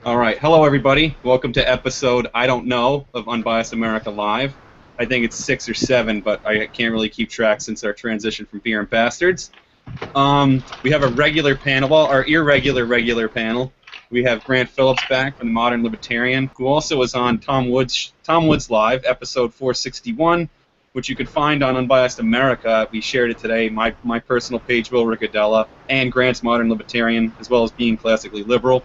All right. Hello, everybody. Welcome to episode, I don't know, of Unbiased America Live. I think it's 6 or 7, but I can't really keep track since our transition from Beer and Bastards. We have a regular panel, well, our irregular panel. We have Grant Phillips back from the Modern Libertarian, who also was on Tom Woods Live, episode 461, which you can find on Unbiased America. We shared it today, my personal page, Will Ricciardella, and Grant's Modern Libertarian, as well as Being Classically Liberal.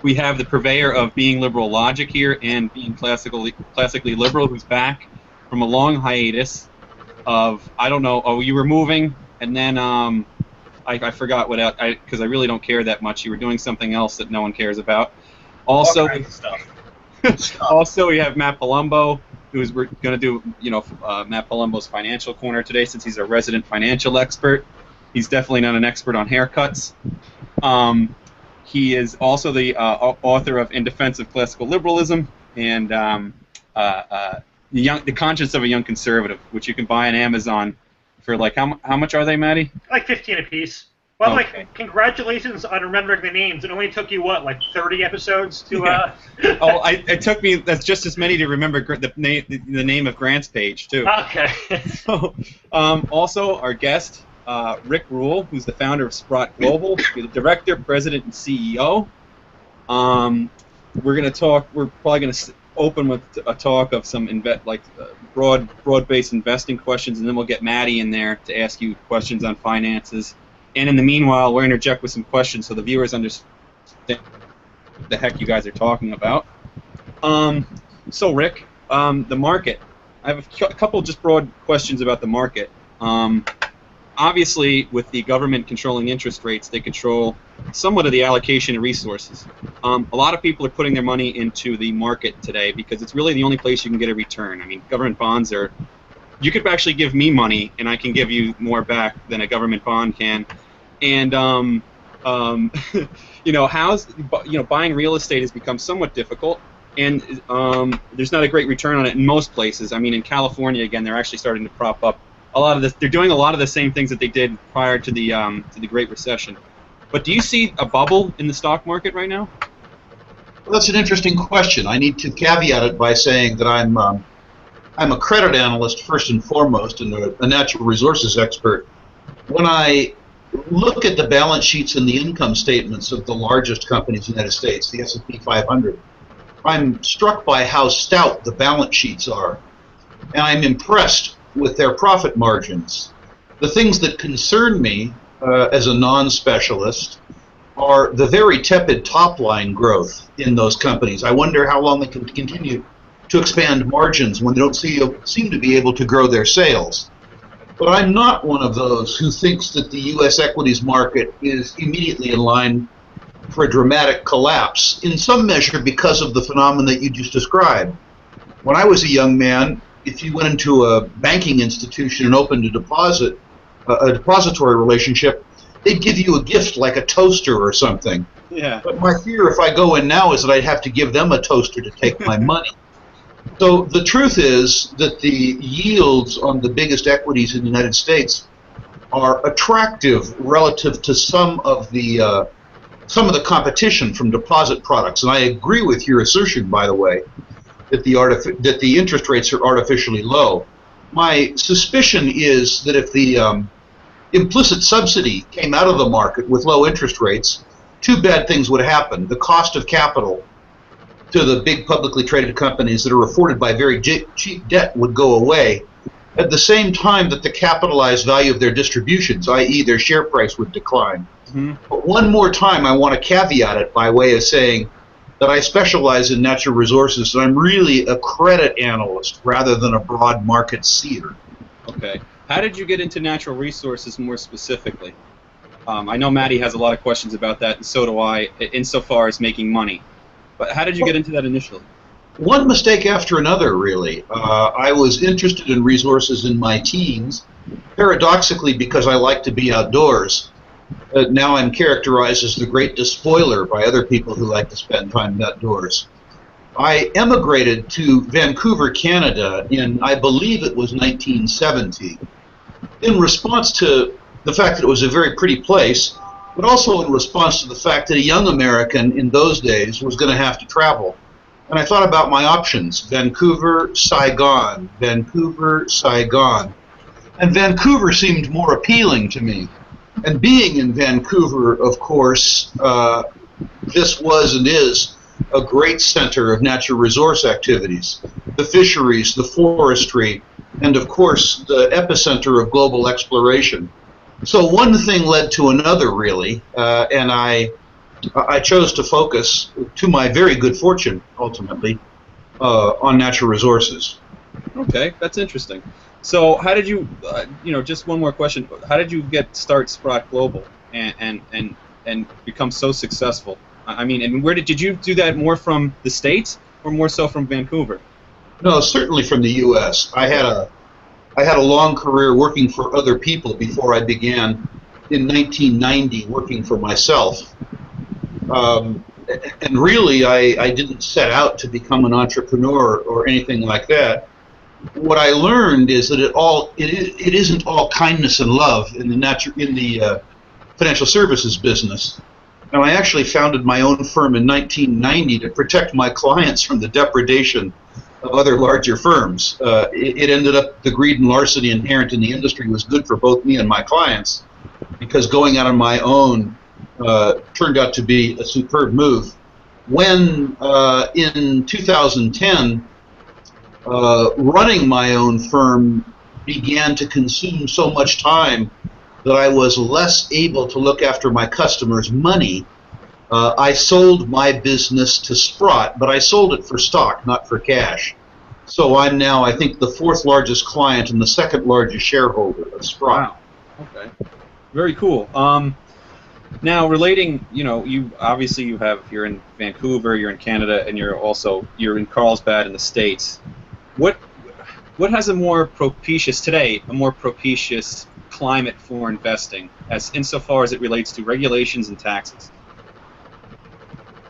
We have the purveyor of Being Liberal Logic here and Being Classically Liberal, who's back from a long hiatus of, I don't know, you were moving, and then I forgot what else, because I really don't care that much. You were doing something else that no one cares about. Also, also we have Matt Palumbo, we're going to do, Matt Palumbo's Financial Corner today, since he's a resident financial expert. He's definitely not an expert on haircuts. He is also the author of In Defense of Classical Liberalism and The Conscience of a Young Conservative, which you can buy on Amazon for, like, how much are they, Maddie? Like 15 apiece. Well, okay. Congratulations on remembering the names. It only took you, what, like 30 episodes to... Yeah. It took me, that's just as many to remember the name of Grant's page, too. Okay. So, also, our guest... Rick Rule, who's the founder of Sprott Global, the director, president, and CEO. We're probably going to open with a talk of some broad-based investing questions, and then we'll get Maddie in there to ask you questions on finances. And in the meanwhile, we'll interject with some questions so the viewers understand what the heck you guys are talking about. So Rick, the market. I have a couple just broad questions about the market. Obviously, with the government controlling interest rates, they control somewhat of the allocation of resources. A lot of people are putting their money into the market today because it's really the only place you can get a return. I mean, government bonds are... You could actually give me money, and I can give you more back than a government bond can. And, buying real estate has become somewhat difficult, and there's not a great return on it in most places. I mean, in California, again, they're actually starting to prop up a lot of this. They're doing a lot of the same things that they did prior to the Great Recession. But do you see a bubble in the stock market right now? Well, that's an interesting question. I need to caveat it by saying that I'm a credit analyst first and foremost, and a natural resources expert. When I look at the balance sheets and the income statements of the largest companies in the United States, the S&P 500, I'm struck by how stout the balance sheets are, and I'm impressed with their profit margins. The things that concern me as a non-specialist are the very tepid top-line growth in those companies. I wonder how long they can continue to expand margins when they don't seem to be able to grow their sales. But I'm not one of those who thinks that the U.S. equities market is immediately in line for a dramatic collapse, in some measure because of the phenomenon that you just described. When I was a young man, if you went into a banking institution and opened a depository relationship, they'd give you a gift like a toaster or something. Yeah. But my fear if I go in now is that I'd have to give them a toaster to take my money. So the truth is that the yields on the biggest equities in the United States are attractive relative to some of the competition from deposit products. And I agree with your assertion, by the way, that the interest rates are artificially low. My suspicion is that if the implicit subsidy came out of the market with low interest rates, two bad things would happen. The cost of capital to the big publicly traded companies that are afforded by very cheap debt would go away, at the same time that the capitalized value of their distributions, i.e. their share price, would decline. Mm-hmm. But one more time, I want to caveat it by way of saying that I specialize in natural resources, and I'm really a credit analyst rather than a broad market seer. Okay. How did you get into natural resources more specifically? I know Maddie has a lot of questions about that, and so do I, insofar as making money. But how did you get into that initially? One mistake after another, really. I was interested in resources in my teens, paradoxically because I like to be outdoors. Now I'm characterized as the great despoiler by other people who like to spend time outdoors. I emigrated to Vancouver, Canada in, I believe it was 1970, in response to the fact that it was a very pretty place but also in response to the fact that a young American in those days was going to have to travel. And I thought about my options: Vancouver, Saigon, Vancouver, Saigon. And Vancouver seemed more appealing to me. And being in Vancouver, of course, this was and is a great center of natural resource activities, the fisheries, the forestry, and of course the epicenter of global exploration. So one thing led to another, really, and I chose to focus, to my very good fortune, ultimately, on natural resources. Okay, that's interesting. So how did you, just one more question. How did you start Sprott Global and become so successful? I mean, and did you do that more from the States or more so from Vancouver? No, certainly from the U.S. I had a long career working for other people before I began in 1990 working for myself. And really, I didn't set out to become an entrepreneur or anything like that. What I learned is that it isn't all kindness and love in the financial services business. Now, I actually founded my own firm in 1990 to protect my clients from the depredation of other larger firms. It ended up the greed and larceny inherent in the industry was good for both me and my clients, because going out on my own turned out to be a superb move. When in 2010, running my own firm began to consume so much time that I was less able to look after my customers' money, I sold my business to Sprott, but I sold it for stock, not for cash. So I'm now, I think, the 4th largest client and the 2nd largest shareholder of Sprott. Wow. Okay. Very cool. Now, relating, you're in Vancouver, you're in Canada, and you're in Carlsbad in the States. What has a more propitious climate for investing, as insofar as it relates to regulations and taxes?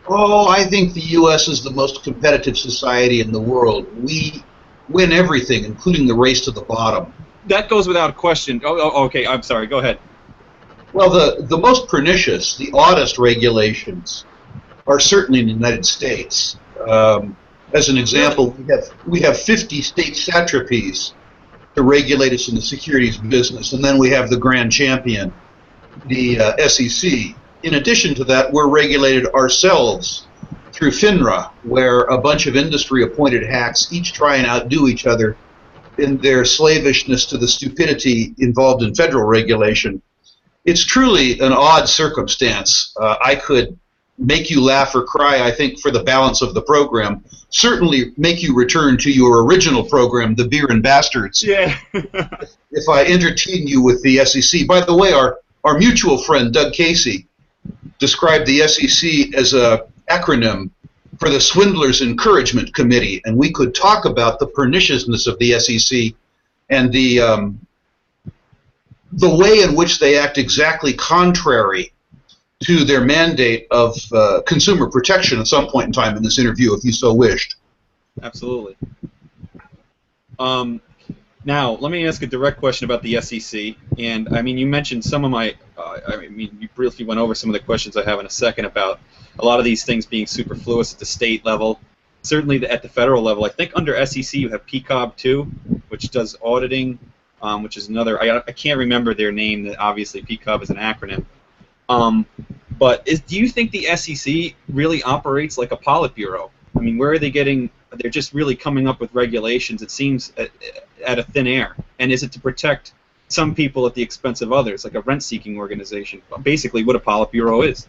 Oh, I think the U.S. is the most competitive society in the world. We win everything, including the race to the bottom. That goes without question. Oh, okay, I'm sorry. Go ahead. Well, the most pernicious, the oddest regulations are certainly in the United States. As an example, we have 50 state satrapies to regulate us in the securities business, and then we have the grand champion, the SEC. In addition to that, we're regulated ourselves through FINRA, where a bunch of industry-appointed hacks each try and outdo each other in their slavishness to the stupidity involved in federal regulation. It's truly an odd circumstance. I could make you laugh or cry, I think, for the balance of the program. Certainly make you return to your original program, the Beer and Bastards. Yeah. If I entertain you with the SEC. By the way, our mutual friend, Doug Casey, described the SEC as an acronym for the Swindlers Encouragement Committee, and we could talk about the perniciousness of the SEC and the way in which they act exactly contrary to their mandate of consumer protection at some point in time in this interview, if you so wished. Absolutely. Now, let me ask a direct question about the SEC. And, I mean, you mentioned some of my, you briefly went over some of the questions I have in a second about a lot of these things being superfluous at the state level. Certainly at the federal level. I think under SEC you have PCOB 2, which does auditing, which is another, I can't remember their name, obviously PCOB is an acronym. But do you think the SEC really operates like a Politburo? I mean, where are they getting, they're just really coming up with regulations, it seems, at a thin air. And is it to protect some people at the expense of others, like a rent-seeking organization? Basically what a Politburo is.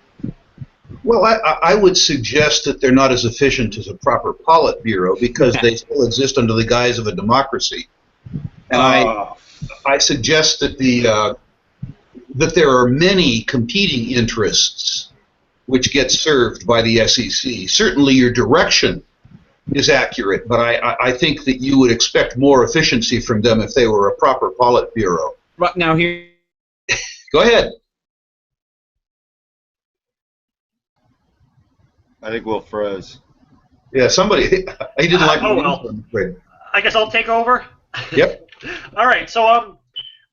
Well, I would suggest that they're not as efficient as a proper Politburo because they still exist under the guise of a democracy. And I suggest that that there are many competing interests which get served by the SEC. Certainly your direction is accurate, but I think that you would expect more efficiency from them if they were a proper Politburo. Right now here. Go ahead. I think Will froze. Yeah, somebody. He didn't like. Oh well. I guess I'll take over. Yep. All right. So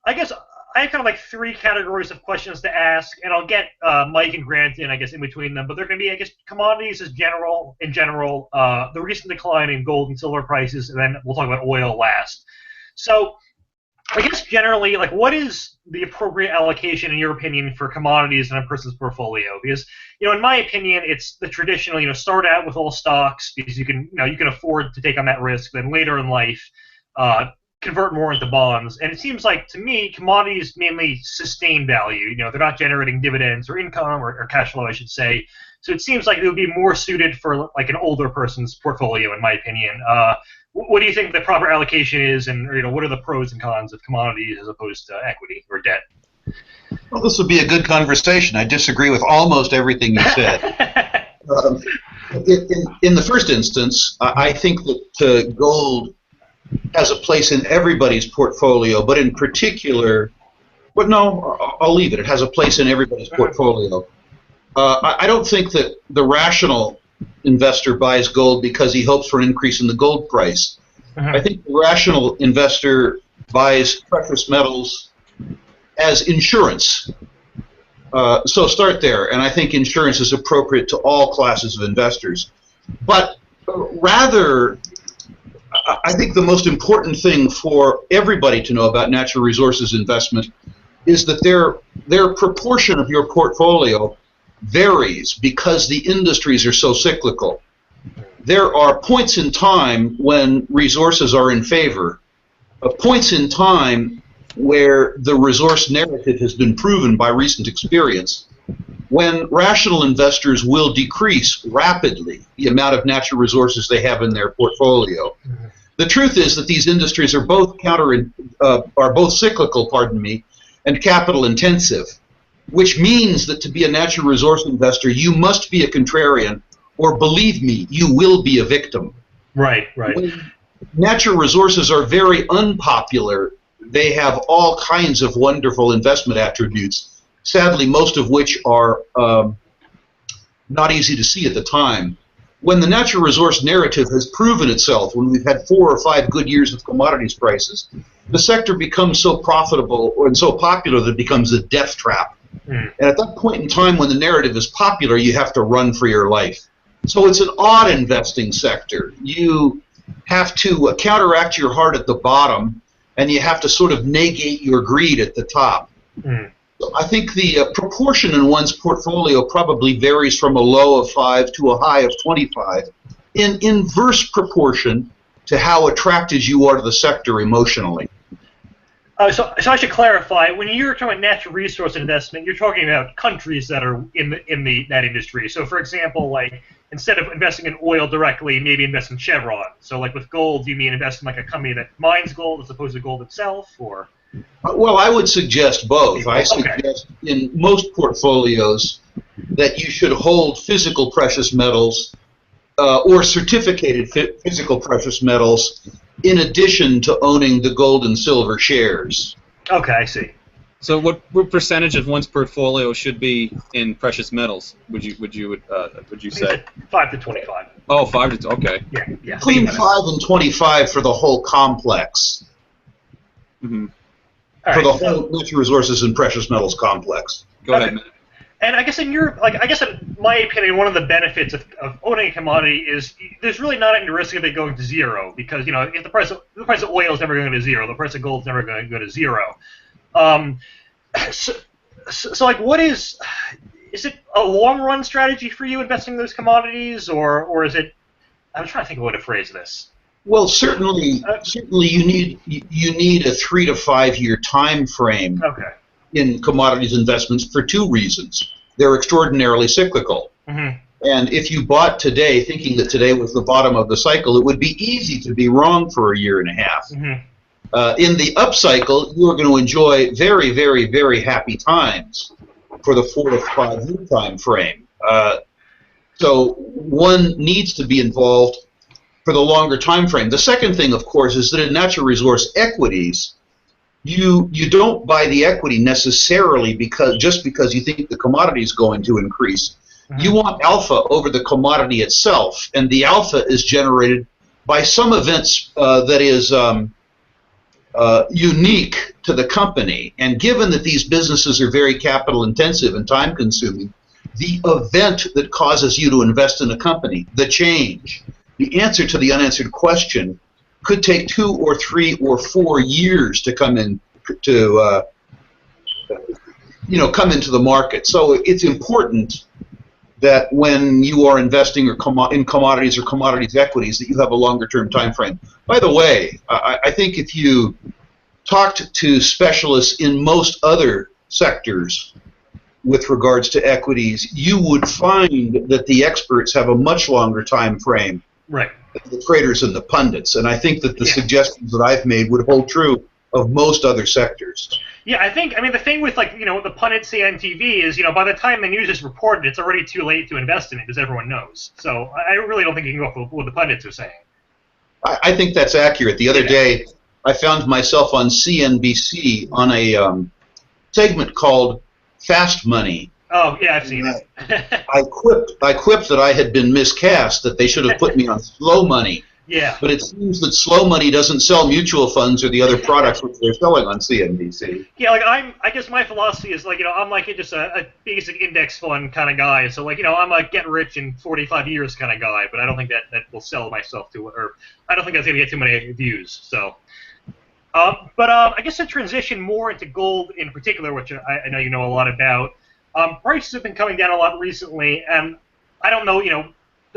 I guess I have kind of like three categories of questions to ask, and I'll get Mike and Grant in, I guess, in between them. But they're going to be, I guess, commodities in general, the recent decline in gold and silver prices, and then we'll talk about oil last. So, I guess generally, like, what is the appropriate allocation, in your opinion, for commodities in a person's portfolio? Because, in my opinion, it's the traditional, start out with all stocks because you can afford to take on that risk. Then later in life, convert more into bonds. And it seems like, to me, commodities mainly sustain value. They're not generating dividends or income or cash flow, I should say. So it seems like it would be more suited for like an older person's portfolio, in my opinion. What do you think the proper allocation is, and what are the pros and cons of commodities as opposed to equity or debt? Well, this would be a good conversation. I disagree with almost everything you said. In the first instance, I think that gold has a place in everybody's portfolio, but in particular, but no, I'll leave it. It has a place in everybody's portfolio. I don't think that the rational investor buys gold because he hopes for an increase in the gold price. I think the rational investor buys precious metals as insurance. So start there, and I think insurance is appropriate to all classes of investors. But rather, I think the most important thing for everybody to know about natural resources investment is that their proportion of your portfolio varies because the industries are so cyclical. There are points in time when resources are in favor, points in time where the resource narrative has been proven by recent experience, when rational investors will decrease rapidly the amount of natural resources they have in their portfolio. The truth is that these industries are both cyclical, and capital intensive, which means that to be a natural resource investor, you must be a contrarian, or believe me, you will be a victim. Right. When natural resources are very unpopular. They have all kinds of wonderful investment attributes, sadly, most of which are not easy to see at the time. When the natural resource narrative has proven itself, when we've had 4 or 5 good years of commodities prices, the sector becomes so profitable and so popular that it becomes a death trap. And at that point in time when the narrative is popular, you have to run for your life. So it's an odd investing sector. You have to counteract your heart at the bottom, and you have to sort of negate your greed at the top. So I think the proportion in one's portfolio probably varies from a low of 5 to a high of 25 in inverse proportion to how attracted you are to the sector emotionally. So I should clarify, when you're talking about natural resource investment, you're talking about countries that are in that industry. So, for example, like, instead of investing in oil directly, maybe invest in Chevron. So, like, with gold, you mean invest in like a company that mines gold as opposed to gold itself, or? Well, I would suggest both. I suggest in most portfolios that you should hold physical precious metals or certificated physical precious metals in addition to owning the gold and silver shares. Okay, I see. So what percentage of one's portfolio should be in precious metals? Would you say? 5 to 25. Oh, 5 to okay. Yeah. Between 5 and 25 for the whole complex. For the whole natural resources and precious metals complex. Go ahead, Matt. And I guess in my opinion, one of the benefits of owning a commodity is there's really not any risk of it going to zero, because if the price of oil is never going to zero, the price of gold is never going to go to zero. So like, what is it a long run strategy for you investing in those commodities, or is it? I'm trying to think of a way to phrase this. Well, certainly you need a 3 to 5 year time frame. Okay. In commodities investments for 2 reasons. They're extraordinarily cyclical. And if you bought today thinking that today was the bottom of the cycle, it would be easy to be wrong for a year and a half. In the upcycle, you are going to enjoy very, very, very happy times for the 4 to 5 year time frame. So one needs to be involved for the longer time frame. The second thing, of course, is that in natural resource equities, you don't buy the equity necessarily because you think the commodity is going to increase. You want alpha over the commodity itself, and the alpha is generated by some events that is unique to the company. And given that these businesses are very capital intensive and time consuming, the event that causes you to invest in a company, the change, the answer to the unanswered question could take 2 or 3 or 4 years to come in to come into the market. So it's important that when you are investing in commodities or commodities equities, that you have a longer-term time frame. By the way, I think if you talked to specialists in most other sectors with regards to equities, you would find that the experts have a much longer time frame than the traders and the pundits. And I think that the suggestions that I've made would hold true of most other sectors. Yeah, I mean, the thing with, what the pundits say on TV is, by the time the news is reported, it's already too late to invest in it, as everyone knows. So I really don't think you can go for what the pundits are saying. I think that's accurate. The other day, I found myself on CNBC on a segment called Fast Money. Oh, yeah, I've seen it. I quipped that I had been miscast, that they should have put me on Slow Money. Yeah. But it seems that Slow Money doesn't sell mutual funds or the other products which they're selling on CNBC. Yeah, I guess my philosophy is I'm just a basic index fund kind of guy. So I'm a get rich in 45 years kind of guy, but I don't think that will sell myself to, or I don't think that's gonna get too many views. So, but I guess to transition more into gold in particular, which I know you know a lot about. Prices have been coming down a lot recently, and I don't know,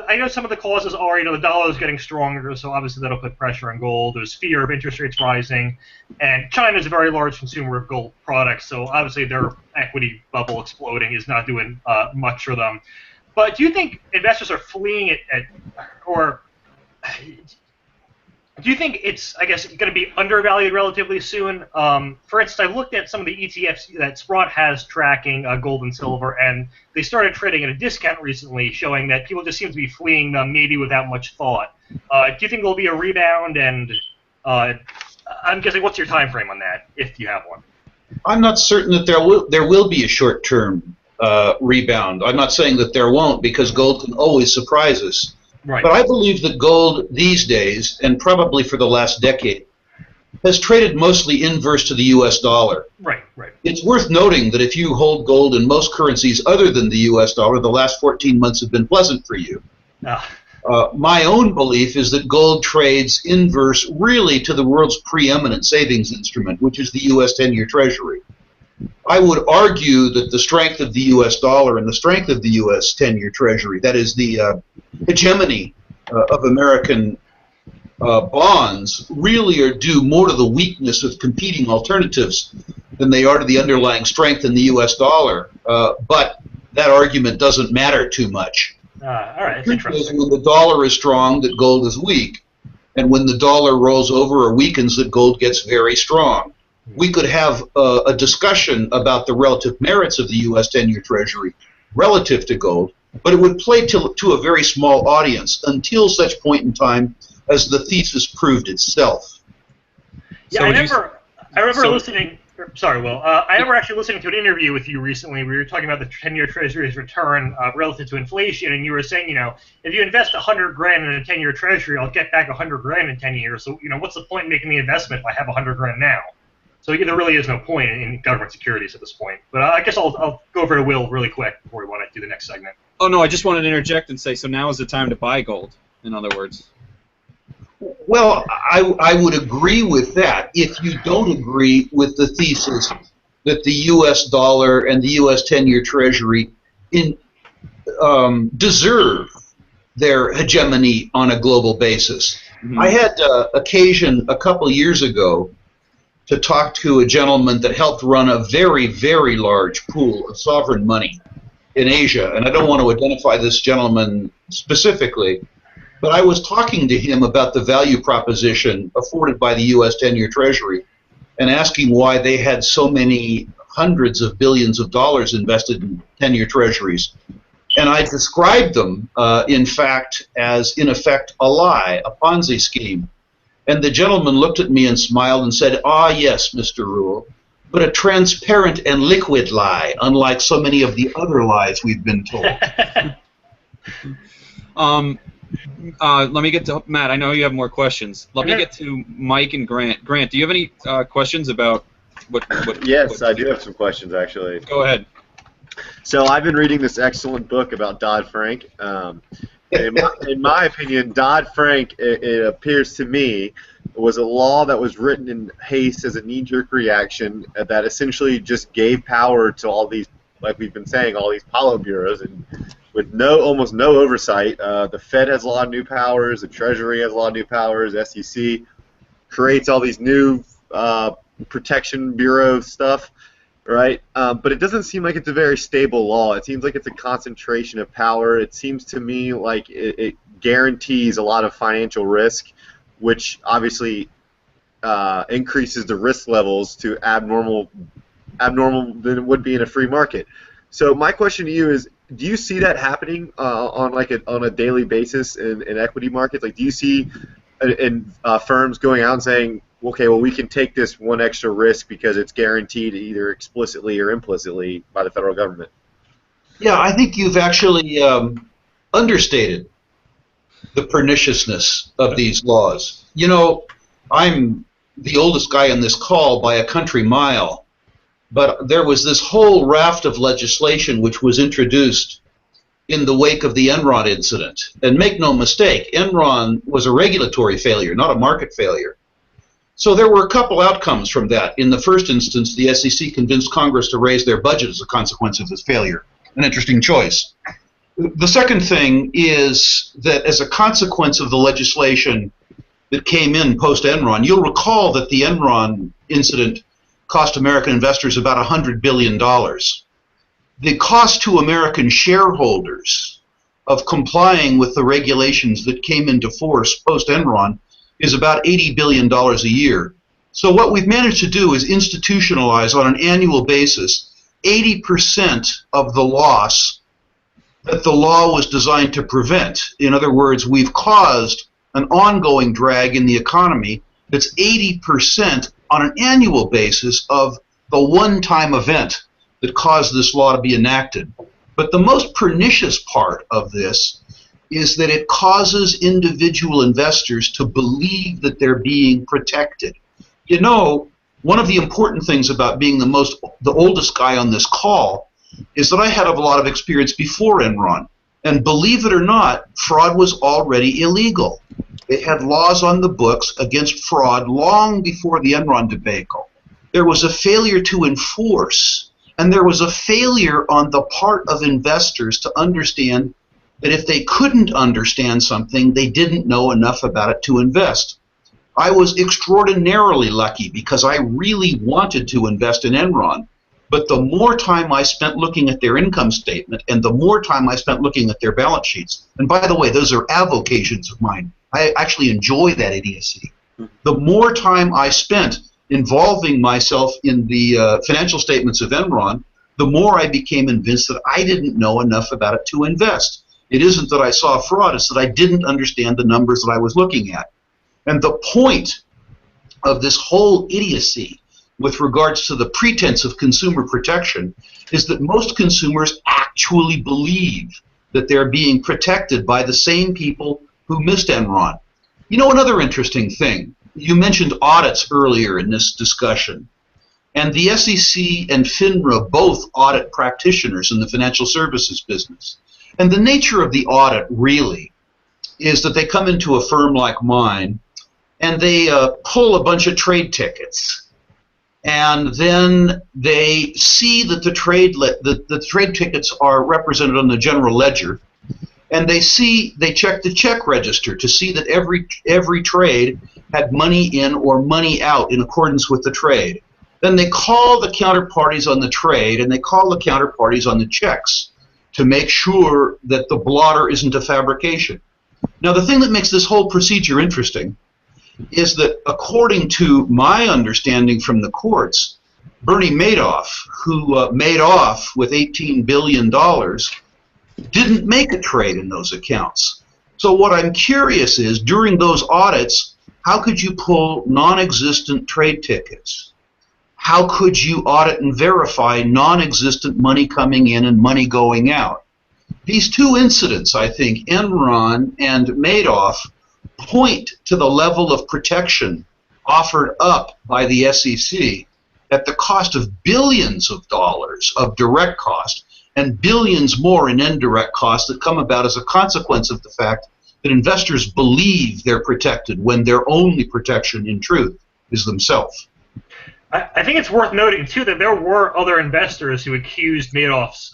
I know some of the causes are, the dollar is getting stronger, so obviously that'll put pressure on gold. There's fear of interest rates rising, and China is a very large consumer of gold products, so obviously their equity bubble exploding is not doing much for them. But do you think investors are fleeing it, or do you think it's, going to be undervalued relatively soon? For instance, I looked at some of the ETFs that Sprott has tracking gold and silver, and they started trading at a discount recently, showing that people just seem to be fleeing them, maybe without much thought. Do you think there'll be a rebound? And I'm guessing, what's your time frame on that, if you have one? I'm not certain that there will be a short-term rebound. I'm not saying that there won't, because gold can always surprise us. Right. But I believe that gold these days, and probably for the last decade, has traded mostly inverse to the U.S. dollar. Right. It's worth noting that if you hold gold in most currencies other than the U.S. dollar, the last 14 months have been pleasant for you. My own belief is that gold trades inverse really to the world's preeminent savings instrument, which is the U.S. 10-year Treasury. I would argue that the strength of the U.S. dollar and the strength of the U.S. 10-year Treasury, that is the hegemony of American bonds, really are due more to the weakness of competing alternatives than they are to the underlying strength in the U.S. dollar. But that argument doesn't matter too much. All right, that's interesting. When the dollar is strong, that gold is weak. And when the dollar rolls over or weakens, that gold gets very strong. We could have a discussion about the relative merits of the U.S. 10-year Treasury relative to gold, but it would play to a very small audience until such point in time as the thesis proved itself. Yeah, so I remember listening. Sorry, Will. I remember actually listening to an interview with you recently where you were talking about the 10-year Treasury's return relative to inflation, and you were saying, if you invest $100 grand in a 10-year Treasury, I'll get back $100 grand in 10 years. So, what's the point in making the investment if I have $100 grand now? So there really is no point in government securities at this point. But I guess I'll go over to Will really quick before we want to do the next segment. Oh, no, I just wanted to interject and say, so now is the time to buy gold, in other words. Well, I would agree with that if you don't agree with the thesis that the U.S. dollar and the U.S. 10-year Treasury deserve their hegemony on a global basis. Mm-hmm. I had occasion a couple years ago to talk to a gentleman that helped run a very, very large pool of sovereign money in Asia, and I don't want to identify this gentleman specifically, but I was talking to him about the value proposition afforded by the U.S. 10-year Treasury and asking why they had so many hundreds of billions of dollars invested in 10-year Treasuries. And I described them, in fact, as, in effect, a lie, a Ponzi scheme. And the gentleman looked at me and smiled and said, "Ah, yes, Mr. Rule, but a transparent and liquid lie, unlike so many of the other lies we've been told." Let me get to Matt. I know you have more questions. Let me Okay. get to Mike and Grant. Grant, do you have any questions about what? Yes, I do have some questions, actually. Go ahead. So I've been reading this excellent book about Dodd-Frank. In my opinion, Dodd-Frank, it appears to me, was a law that was written in haste as a knee-jerk reaction that essentially just gave power to all these, like we've been saying, all these Politburos, and with almost no oversight. The Fed has a lot of new powers, the Treasury has a lot of new powers, SEC creates all these new protection bureau stuff, right? But it doesn't seem like it's a very stable law. It seems like it's a concentration of power. It seems to me like it guarantees a lot of financial risk, which obviously increases the risk levels to abnormal than it would be in a free market. So my question to you is, do you see that happening on a daily basis in equity markets? Like, do you see firms going out and saying, okay, well, we can take this one extra risk because it's guaranteed either explicitly or implicitly by the federal government? Yeah, I think you've actually understated the perniciousness of these laws. You know, I'm the oldest guy on this call by a country mile, but there was this whole raft of legislation which was introduced in the wake of the Enron incident. And make no mistake, Enron was a regulatory failure, not a market failure. So there were a couple outcomes from that. In the first instance, the SEC convinced Congress to raise their budget as a consequence of this failure. An interesting choice. The second thing is that as a consequence of the legislation that came in post-Enron, you'll recall that the Enron incident cost American investors about $100 billion. The cost to American shareholders of complying with the regulations that came into force post-Enron is about $80 billion a year. So what we've managed to do is institutionalize on an annual basis 80% of the loss that the law was designed to prevent. In other words, we've caused an ongoing drag in the economy that's 80% on an annual basis of the one-time event that caused this law to be enacted. But the most pernicious part of this is that it causes individual investors to believe that they're being protected. You know, one of the important things about being the oldest guy on this call is that I had a lot of experience before Enron. And believe it or not, fraud was already illegal. They had laws on the books against fraud long before the Enron debacle. There was a failure to enforce, and there was a failure on the part of investors to understand that if they couldn't understand something, they didn't know enough about it to invest. I was extraordinarily lucky because I really wanted to invest in Enron. But the more time I spent looking at their income statement and the more time I spent looking at their balance sheets, and by the way, those are avocations of mine. I actually enjoy that idiocy. The more time I spent involving myself in the financial statements of Enron, the more I became convinced that I didn't know enough about it to invest. It isn't that I saw fraud, it's that I didn't understand the numbers that I was looking at. And the point of this whole idiocy with regards to the pretense of consumer protection is that most consumers actually believe that they're being protected by the same people who missed Enron. You know, another interesting thing, you mentioned audits earlier in this discussion, and the SEC and FINRA both audit practitioners in the financial services business. And the nature of the audit really is that they come into a firm like mine and they pull a bunch of trade tickets. And then they see that the trade tickets are represented on the general ledger, and they check the check register to see that every trade had money in or money out in accordance with the trade. Then they call the counterparties on the trade and they call the counterparties on the checks to make sure that the blotter isn't a fabrication. Now, the thing that makes this whole procedure interesting is that, according to my understanding from the courts, Bernie Madoff, who made off with $18 billion, didn't make a trade in those accounts. So what I'm curious is, during those audits, how could you pull non-existent trade tickets? How could you audit and verify non-existent money coming in and money going out? These two incidents, I think, Enron and Madoff, point to the level of protection offered up by the SEC at the cost of billions of dollars of direct cost and billions more in indirect costs that come about as a consequence of the fact that investors believe they're protected when their only protection, in truth, is themselves. I think it's worth noting, too, that there were other investors who accused Madoff's,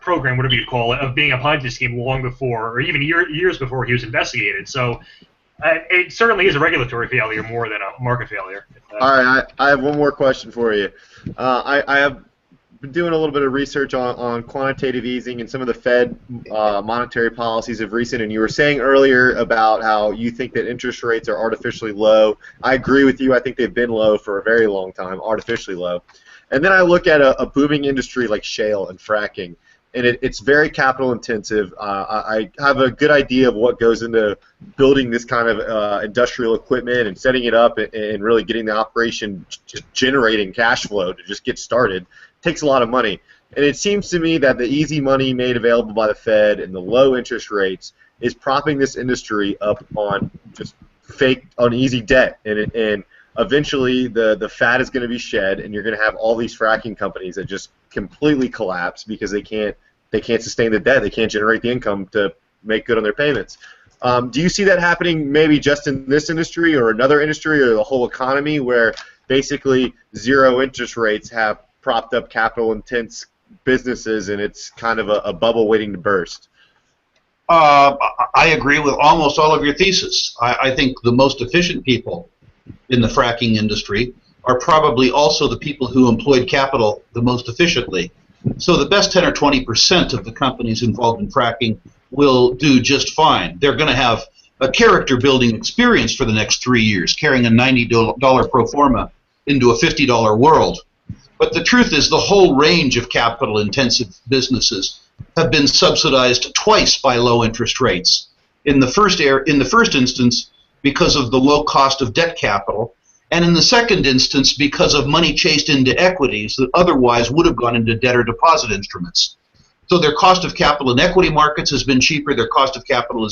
program, whatever you call it, of being a Ponzi scheme long before, or even years before he was investigated. So it certainly is a regulatory failure more than a market failure. All right, I have one more question for you. I have been doing a little bit of research on quantitative easing and some of the Fed monetary policies of recent, and you were saying earlier about how you think that interest rates are artificially low. I agree with you. I think they've been low for a very long time, artificially low. And then I look at a booming industry like shale and fracking, and it's very capital intensive. I have a good idea of what goes into building this kind of industrial equipment and setting it up and really getting the operation just generating cash flow to just get started. It takes a lot of money. And it seems to me that the easy money made available by the Fed and the low interest rates is propping this industry up on just easy debt. And eventually the fat is going to be shed, and you're going to have all these fracking companies that just completely collapse because they can't sustain the debt. They can't generate the income to make good on their payments. Do you see that happening maybe just in this industry or another industry or the whole economy where basically zero interest rates have propped up capital-intense businesses and it's kind of a bubble waiting to burst? I agree with almost all of your thesis. I think the most efficient people in the fracking industry are probably also the people who employed capital the most efficiently. So the best 10 or 20% of the companies involved in fracking will do just fine. They're going to have a character-building experience for the next 3 years, carrying a $90 pro forma into a $50 world. But the truth is the whole range of capital-intensive businesses have been subsidized twice by low interest rates. In the first instance, because of the low cost of debt capital, and in the second instance, because of money chased into equities that otherwise would have gone into debt or deposit instruments. So their cost of capital in equity markets has been cheaper, their cost of capital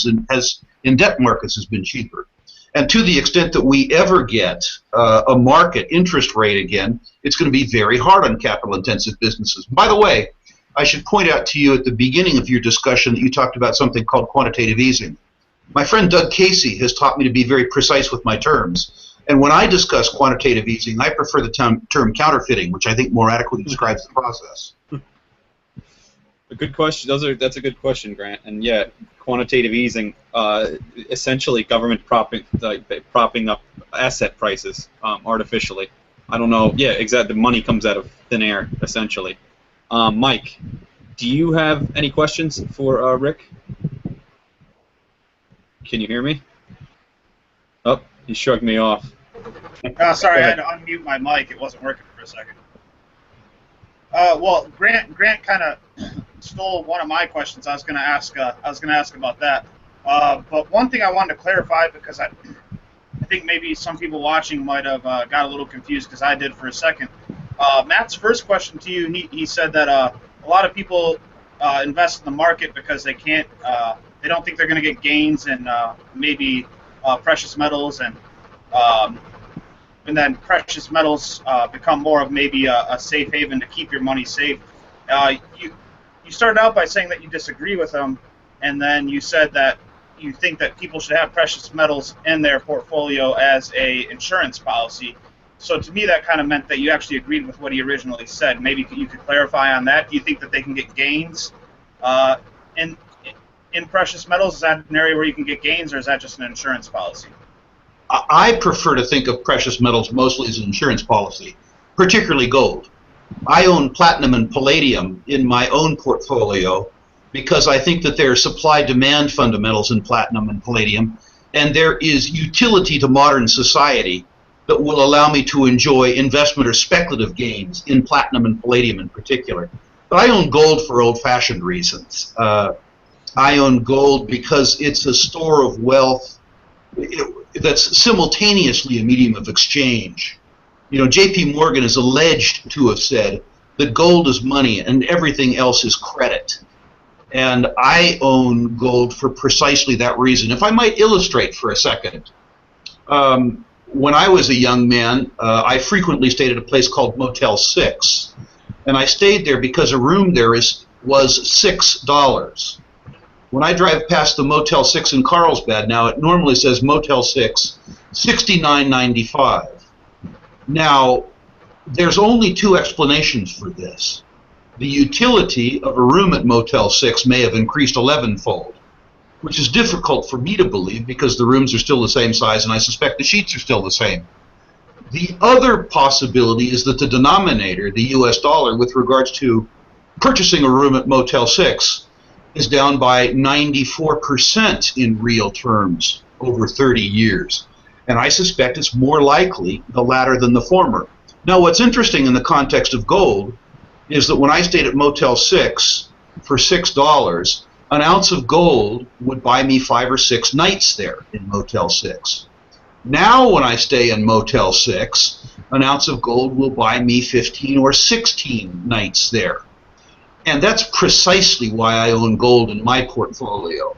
in debt markets has been cheaper. And to the extent that we ever get a market interest rate again, it's going to be very hard on capital-intensive businesses. By the way, I should point out to you at the beginning of your discussion that you talked about something called quantitative easing. My friend Doug Casey has taught me to be very precise with my terms. And when I discuss quantitative easing, I prefer the term counterfeiting, which I think more adequately describes the process. A good question. That's a good question, Grant. And yeah, quantitative easing, essentially government propping up asset prices artificially. I don't know. Yeah, exactly. The money comes out of thin air, essentially. Mike, do you have any questions for Rick? Can you hear me? Oh, he shrugged me off. Sorry, I had to unmute my mic. It wasn't working for a second. Well, Grant kind of stole one of my questions. I was going to ask about that. But one thing I wanted to clarify, because I think maybe some people watching might have got a little confused, because I did for a second. Matt's first question to you, he said that a lot of people invest in the market because they don't think they're going to get gains in maybe precious metals, and then precious metals become more of maybe a safe haven to keep your money safe. You started out by saying that you disagree with them, and then you said that you think that people should have precious metals in their portfolio as a insurance policy. So to me, that kind of meant that you actually agreed with what he originally said. Maybe you could clarify on that. Do you think that they can get gains in precious metals? Is that an area where you can get gains, or is that just an insurance policy? I prefer to think of precious metals mostly as an insurance policy, particularly gold. I own platinum and palladium in my own portfolio because I think that there are supply-demand fundamentals in platinum and palladium, and there is utility to modern society that will allow me to enjoy investment or speculative gains in platinum and palladium in particular. But I own gold for old-fashioned reasons. I own gold because it's a store of wealth that's simultaneously a medium of exchange. You know, J.P. Morgan is alleged to have said that gold is money and everything else is credit. And I own gold for precisely that reason. If I might illustrate for a second, when I was a young man, I frequently stayed at a place called Motel 6. And I stayed there because a room there was $6. When I drive past the Motel 6 in Carlsbad now, it normally says Motel 6, $69.95. Now, there's only two explanations for this. The utility of a room at Motel 6 may have increased 11-fold, which is difficult for me to believe because the rooms are still the same size and I suspect the sheets are still the same. The other possibility is that the denominator, the US dollar, with regards to purchasing a room at Motel 6, is down by 94% in real terms over 30 years. And I suspect it's more likely the latter than the former. Now, what's interesting in the context of gold is that when I stayed at Motel 6 for $6, an ounce of gold would buy me 5 or 6 nights there in Motel 6. Now when I stay in Motel 6, an ounce of gold will buy me 15 or 16 nights there. And that's precisely why I own gold in my portfolio.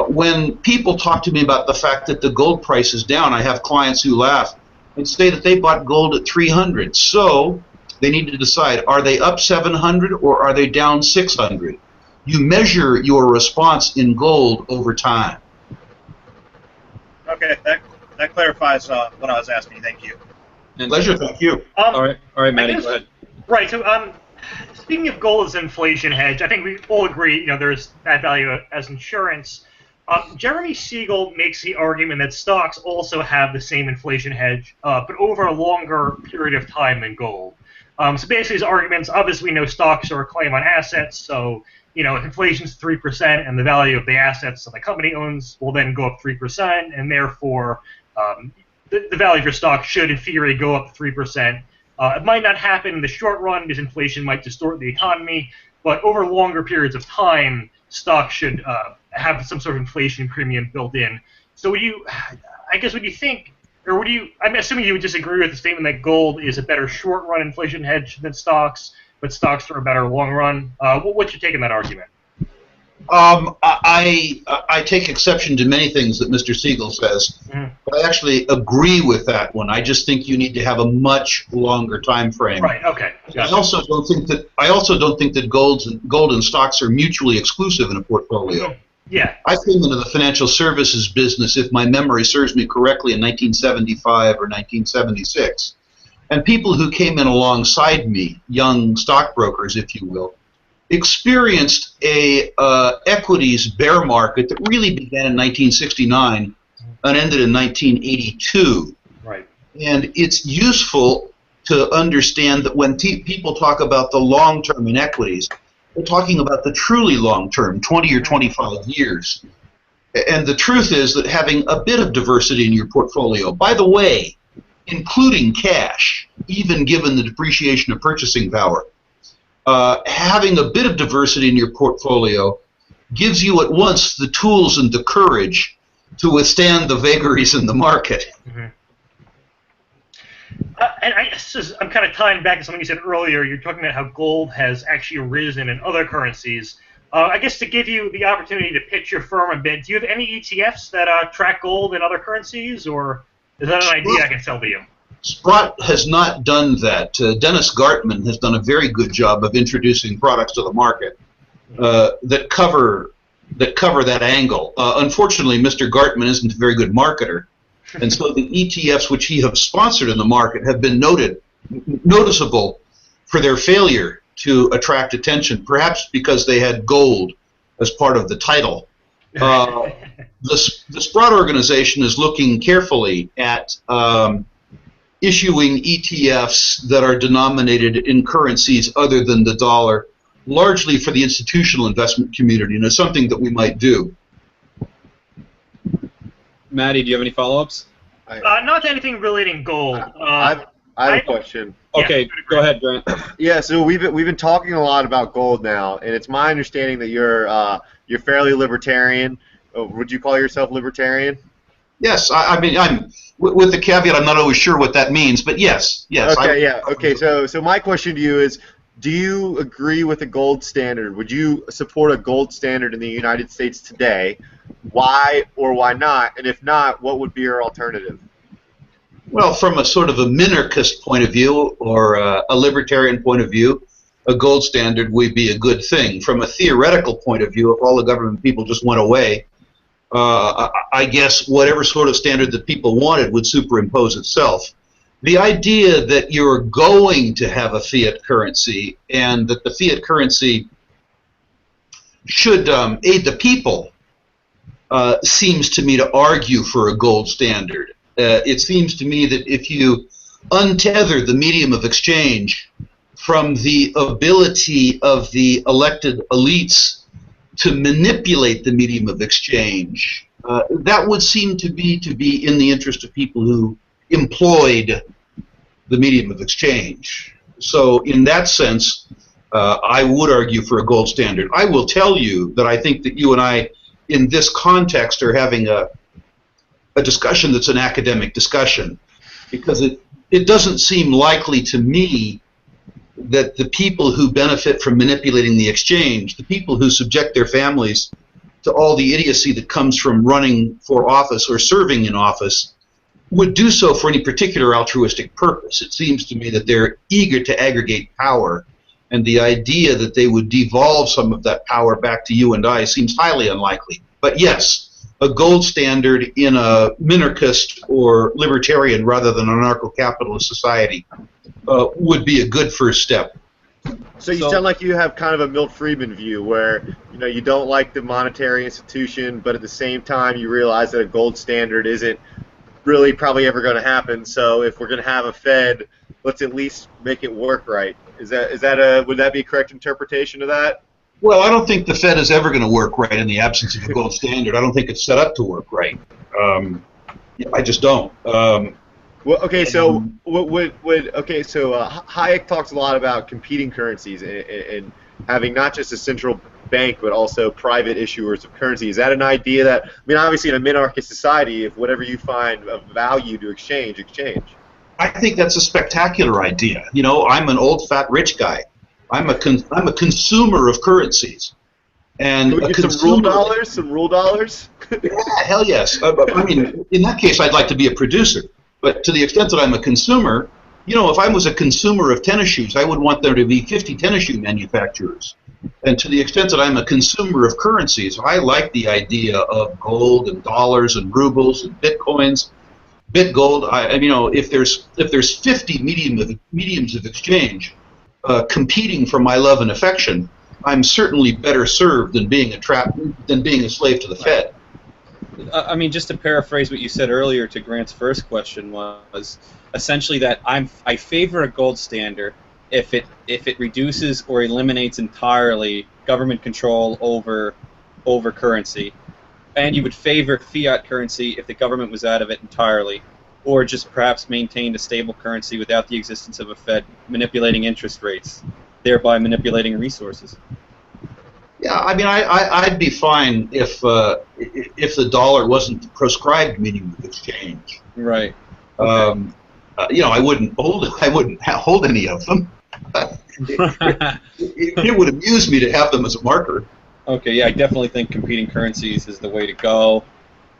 When people talk to me about the fact that the gold price is down, I have clients who laugh and say that they bought gold at 300. So they need to decide, are they up 700 or are they down 600? You measure your response in gold over time. Okay, that clarifies what I was asking. Thank you. Pleasure, thank you. All right, Maddie, go ahead. Right, so speaking of gold as inflation hedge, I think we all agree, there's that value as insurance. Jeremy Siegel makes the argument that stocks also have the same inflation hedge, but over a longer period of time than gold. So basically his arguments, obviously we know stocks are a claim on assets, so if inflation's 3% and the value of the assets that the company owns will then go up 3%, and therefore the value of your stock should, in theory, go up 3%. It might not happen in the short run because inflation might distort the economy, but over longer periods of time, stocks should have some sort of inflation premium built in. So would you think, or I'm assuming you would disagree with the statement that gold is a better short-run inflation hedge than stocks, but stocks are a better long-run. What's your take on that argument? I take exception to many things that Mr. Siegel says, but I actually agree with that one. I just think you need to have a much longer time frame. Right. Okay. Gotcha. I also don't think that gold and stocks are mutually exclusive in a portfolio. Yeah. I came into the financial services business, if my memory serves me correctly, in 1975 or 1976, and people who came in alongside me, young stockbrokers, if you will, experienced a equities bear market that really began in 1969 and ended in 1982. Right. And it's useful to understand that when people talk about the long term in equities, they're talking about the truly long term, 20 or 25 years. And the truth is that having a bit of diversity in your portfolio, by the way, including cash, even given the depreciation of purchasing power, having a bit of diversity in your portfolio gives you at once the tools and the courage to withstand the vagaries in the market. Mm-hmm. And I'm kind of tying back to something you said earlier. You're talking about how gold has actually risen in other currencies. I guess to give you the opportunity to pitch your firm a bit, do you have any ETFs that track gold in other currencies, or is that an idea I can sell to you? Sprott has not done that. Dennis Gartman has done a very good job of introducing products to the market that cover that angle. Unfortunately, Mr. Gartman isn't a very good marketer, and so the ETFs which he has sponsored in the market have been noticeable for their failure to attract attention, perhaps because they had gold as part of the title. The Sprott organization is looking carefully at issuing ETFs that are denominated in currencies other than the dollar, largely for the institutional investment community, and it's something that we might do. Maddie, do you have any follow-ups? Not anything relating gold. I have a question. Okay, go ahead, Grant. Yeah, so we've been talking a lot about gold now, and it's my understanding that you're fairly libertarian. Would you call yourself libertarian? Yes, I mean, I'm with the caveat I'm not always sure what that means, but yes. Okay, yeah. Okay, so my question to you is, do you agree with the gold standard? Would you support a gold standard in the United States today? Why or why not? And if not, what would be your alternative? Well, from a sort of a minarchist point of view or a libertarian point of view, a gold standard would be a good thing. From a theoretical point of view, if all the government people just went away, I guess whatever sort of standard that people wanted would superimpose itself. The idea that you're going to have a fiat currency and that the fiat currency should aid the people seems to me to argue for a gold standard. It seems to me that if you untether the medium of exchange from the ability of the elected elites to manipulate the medium of exchange, that would seem to be in the interest of people who employed the medium of exchange. So in that sense, I would argue for a gold standard. I will tell you that I think that you and I, in this context, are having a discussion that's an academic discussion, because it doesn't seem likely to me that the people who benefit from manipulating the exchange, the people who subject their families to all the idiocy that comes from running for office or serving in office, would do so for any particular altruistic purpose. It seems to me that they're eager to aggregate power, and the idea that they would devolve some of that power back to you and I seems highly unlikely. But yes, a gold standard in a minarchist or libertarian rather than anarcho-capitalist society would be a good first step. So you sound like you have kind of a Milt Friedman view, where you don't like the monetary institution, but at the same time you realize that a gold standard isn't really probably ever going to happen. So if we're going to have a Fed, let's at least make it work right. Would that be a correct interpretation of that? Well, I don't think the Fed is ever going to work right in the absence of a gold standard. I don't think it's set up to work right. I just don't. Well, okay, so Hayek talks a lot about competing currencies and having not just a central bank but also private issuers of currency. Is that an idea that, obviously in a minarchist society, if whatever you find of value to exchange. I think that's a spectacular idea. I'm an old fat rich guy. I'm a consumer of currencies. And can we get some rule dollars? Yeah, hell yes. In that case, I'd like to be a producer. But to the extent that I'm a consumer, if I was a consumer of tennis shoes, I would want there to be 50 tennis shoe manufacturers. And to the extent that I'm a consumer of currencies, I like the idea of gold and dollars and rubles and bitcoins. Bitgold, if there's 50 mediums of exchange competing for my love and affection, I'm certainly better served than being a slave to the Fed. Just to paraphrase what you said earlier to Grant's first question was essentially that I favor a gold standard if it reduces or eliminates entirely government control over currency, and you would favor fiat currency if the government was out of it entirely, or just perhaps maintained a stable currency without the existence of a Fed manipulating interest rates, thereby manipulating resources. Yeah, I'd be fine if the dollar wasn't the proscribed medium of exchange. Right. Okay. I wouldn't hold any of them. It would amuse me to have them as a marker. Okay, yeah, I definitely think competing currencies is the way to go.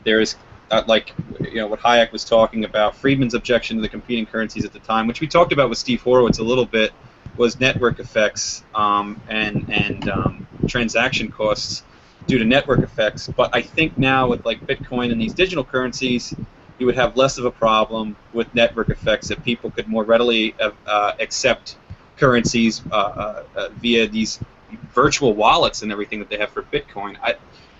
There is, what Hayek was talking about, Friedman's objection to the competing currencies at the time, which we talked about with Steve Horowitz a little bit, was network effects and transaction costs due to network effects. But I think now with Bitcoin and these digital currencies, you would have less of a problem with network effects, that people could more readily accept currencies via these virtual wallets and everything that they have for Bitcoin.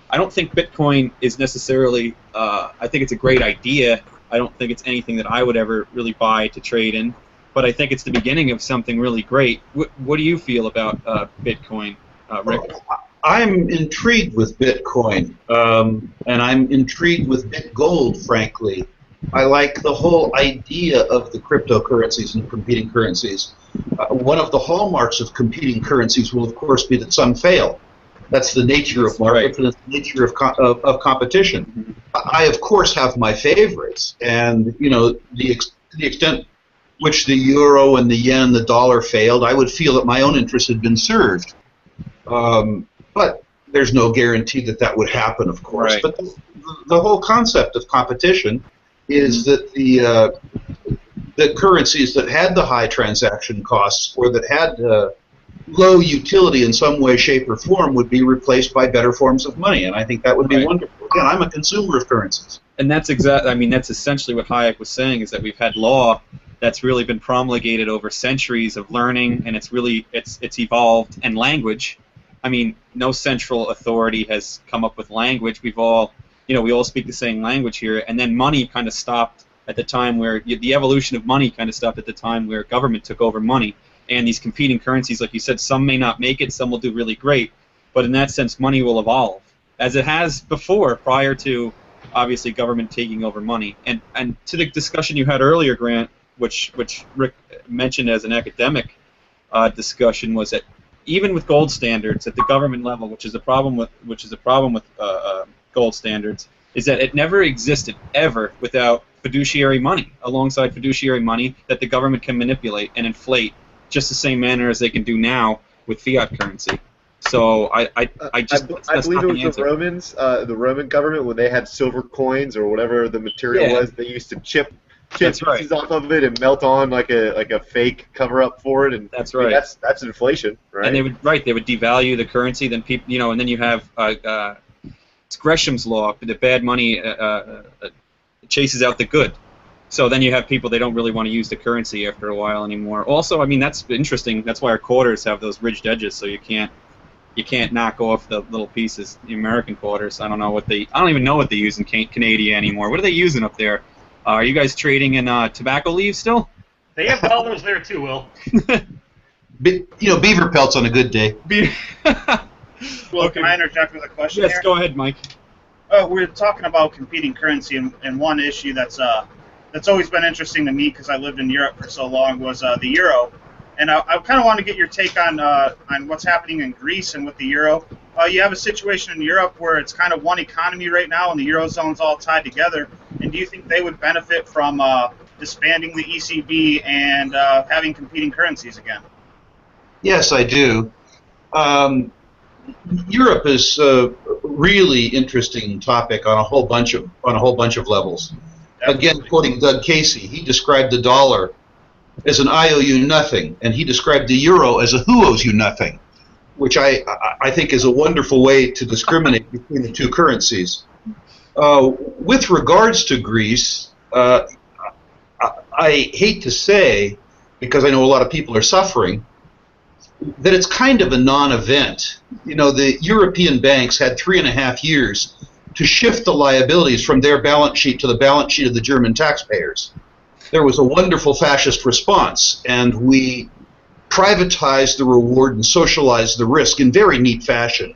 I don't think Bitcoin is necessarily, I think it's a great idea. I don't think it's anything that I would ever really buy to trade in, but I think it's the beginning of something really great. What do you feel about Bitcoin, Rick? I'm intrigued with Bitcoin, and I'm intrigued with Bitgold, frankly. I like the whole idea of the cryptocurrencies and competing currencies. One of the hallmarks of competing currencies will, of course, be that some fail. That's the nature of markets, and it's the nature of competition. I, of course, have my favorites, and to the extent which the euro and the yen and the dollar failed, I would feel that my own interests had been served. But there's no guarantee that that would happen, of course. Right. But the whole concept of competition is that the currencies that had the high transaction costs or that had low utility in some way, shape, or form would be replaced by better forms of money, and I think that would be wonderful. Again, I'm a consumer of currencies. And that's that's essentially what Hayek was saying, is that we've had law that's really been promulgated over centuries of learning, and it's evolved, and language. I mean, no central authority has come up with language. We all speak the same language here, and then money kind of stopped at the time where the evolution of money kind of stopped at the time where government took over money. And these competing currencies, like you said, some may not make it, some will do really great, but in that sense, money will evolve, as it has before, prior to, obviously, government taking over money. And to the discussion you had earlier, Grant, which Rick mentioned as an academic discussion, was that even with gold standards at the government level, which is a problem with gold standards, is that it never existed ever without fiduciary money, alongside fiduciary money that the government can manipulate and inflate, just the same manner as they can do now with fiat currency. So I believe it was the Roman government, when they had silver coins or whatever the material was, they used to chip pieces off of it and melt on like a fake cover up for it, and that's right. That's inflation, right? And they would devalue the currency. Then people, and then you have it's Gresham's law, the bad money chases out the good. So then you have people, they don't really want to use the currency after a while anymore. Also, I mean, that's interesting. That's why our quarters have those ridged edges, so you can't knock off the little pieces. The American quarters, I don't even know what they use in Canada anymore. What are they using up there? Are you guys trading in tobacco leaves still? They have dollars there too, Will. Beaver pelts on a good day. Well, can I interject with a question here? Yes, go ahead, Mike. We're talking about competing currency, and one issue that's always been interesting to me, because I lived in Europe for so long, was the euro. And I kind of want to get your take on what's happening in Greece and with the euro. You have a situation in Europe where it's kind of one economy right now, and the eurozone's all tied together. And do you think they would benefit from disbanding the ECB and having competing currencies again? Yes, I do. Europe is a really interesting topic on a whole bunch of levels. Definitely. Again, quoting Doug Casey, he described the dollar as an I owe you nothing, and he described the euro as a who owes you nothing, which I think is a wonderful way to discriminate between the two currencies. With regards to Greece, I hate to say, because I know a lot of people are suffering, that it's kind of a non-event. The European banks had 3.5 years to shift the liabilities from their balance sheet to the balance sheet of the German taxpayers. There was a wonderful fascist response, and we privatized the reward and socialized the risk in very neat fashion.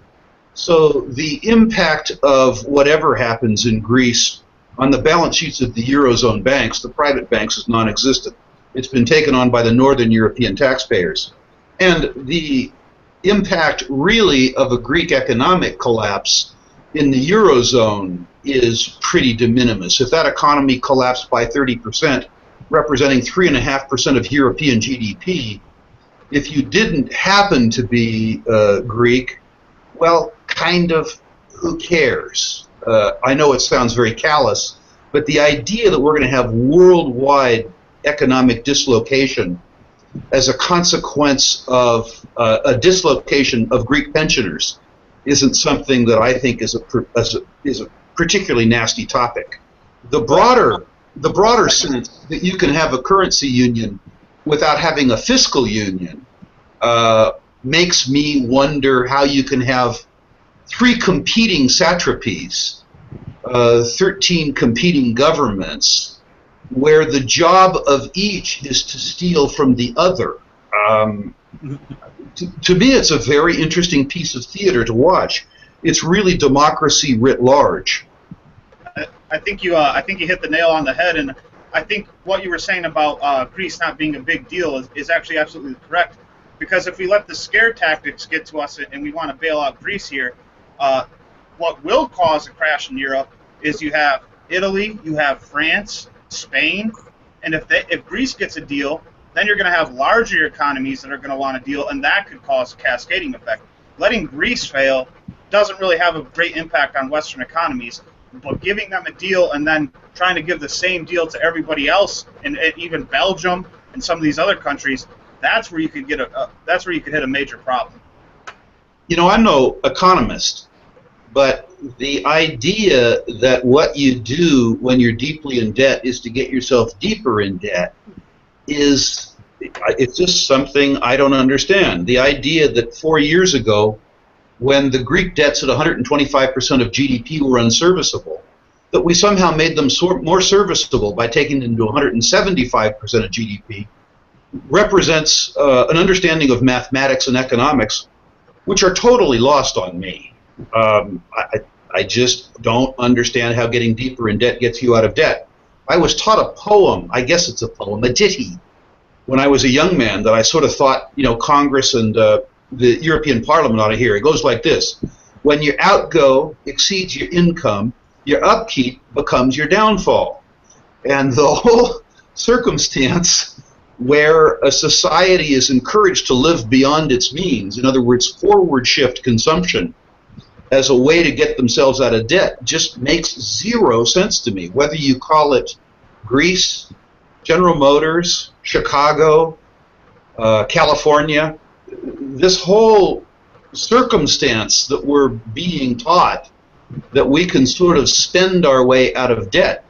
So the impact of whatever happens in Greece on the balance sheets of the Eurozone banks, the private banks, is non-existent. It's been taken on by the Northern European taxpayers. And the impact really of a Greek economic collapse in the Eurozone is pretty de minimis. If that economy collapsed by 30%, representing 3.5% of European GDP, if you didn't happen to be Greek, well, kind of, who cares? I know it sounds very callous, but the idea that we're going to have worldwide economic dislocation as a consequence of a dislocation of Greek pensioners isn't something that I think is a particularly nasty topic. The broader sense that you can have a currency union without having a fiscal union makes me wonder how you can have 3 competing satrapies, 13 competing governments, where the job of each is to steal from the other. To me, it's a very interesting piece of theater to watch. It's really democracy writ large. I think you hit the nail on the head, and I think what you were saying about Greece not being a big deal is actually absolutely correct. Because if we let the scare tactics get to us and we want to bail out Greece here, what will cause a crash in Europe is you have Italy, you have France, Spain, And if Greece gets a deal, then you're going to have larger economies that are going to want a deal, and that could cause a cascading effect. Letting Greece fail doesn't really have a great impact on Western economies, but giving them a deal and then trying to give the same deal to everybody else, and even Belgium and some of these other countries, that's where you could hit a major problem. You know, I'm no economist, but the idea that what you do when you're deeply in debt is to get yourself deeper in debt it's just something I don't understand. The idea that 4 years ago, when the Greek debts at 125% of GDP were unserviceable, that we somehow made them more serviceable by taking them to 175% of GDP, represents an understanding of mathematics and economics which are totally lost on me. I just don't understand how getting deeper in debt gets you out of debt. I was taught a poem, I guess it's a poem, a ditty, when I was a young man that I sort of thought, you know, Congress and the European Parliament ought to hear. It goes like this: when your outgo exceeds your income, your upkeep becomes your downfall. And the whole circumstance where a society is encouraged to live beyond its means, in other words, forward shift consumption, as a way to get themselves out of debt, just makes zero sense to me. Whether you call it Greece, General Motors, Chicago, California, this whole circumstance that we're being taught that we can sort of spend our way out of debt.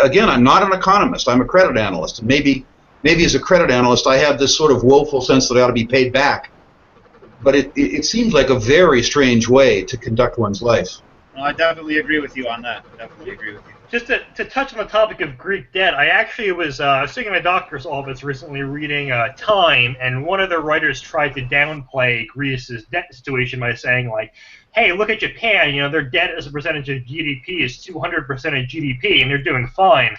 Again, I'm not an economist. I'm a credit analyst. Maybe as a credit analyst, I have this sort of woeful sense that I ought to be paid back. But it seems like a very strange way to conduct one's life. Well, I definitely agree with you on that. Definitely agree with you. Just to touch on the topic of Greek debt, I actually was sitting in my doctor's office recently reading Time, and one of the writers tried to downplay Greece's debt situation by saying, like, hey, look at Japan, you know, their debt as a percentage of GDP is 200% of GDP, and they're doing fine.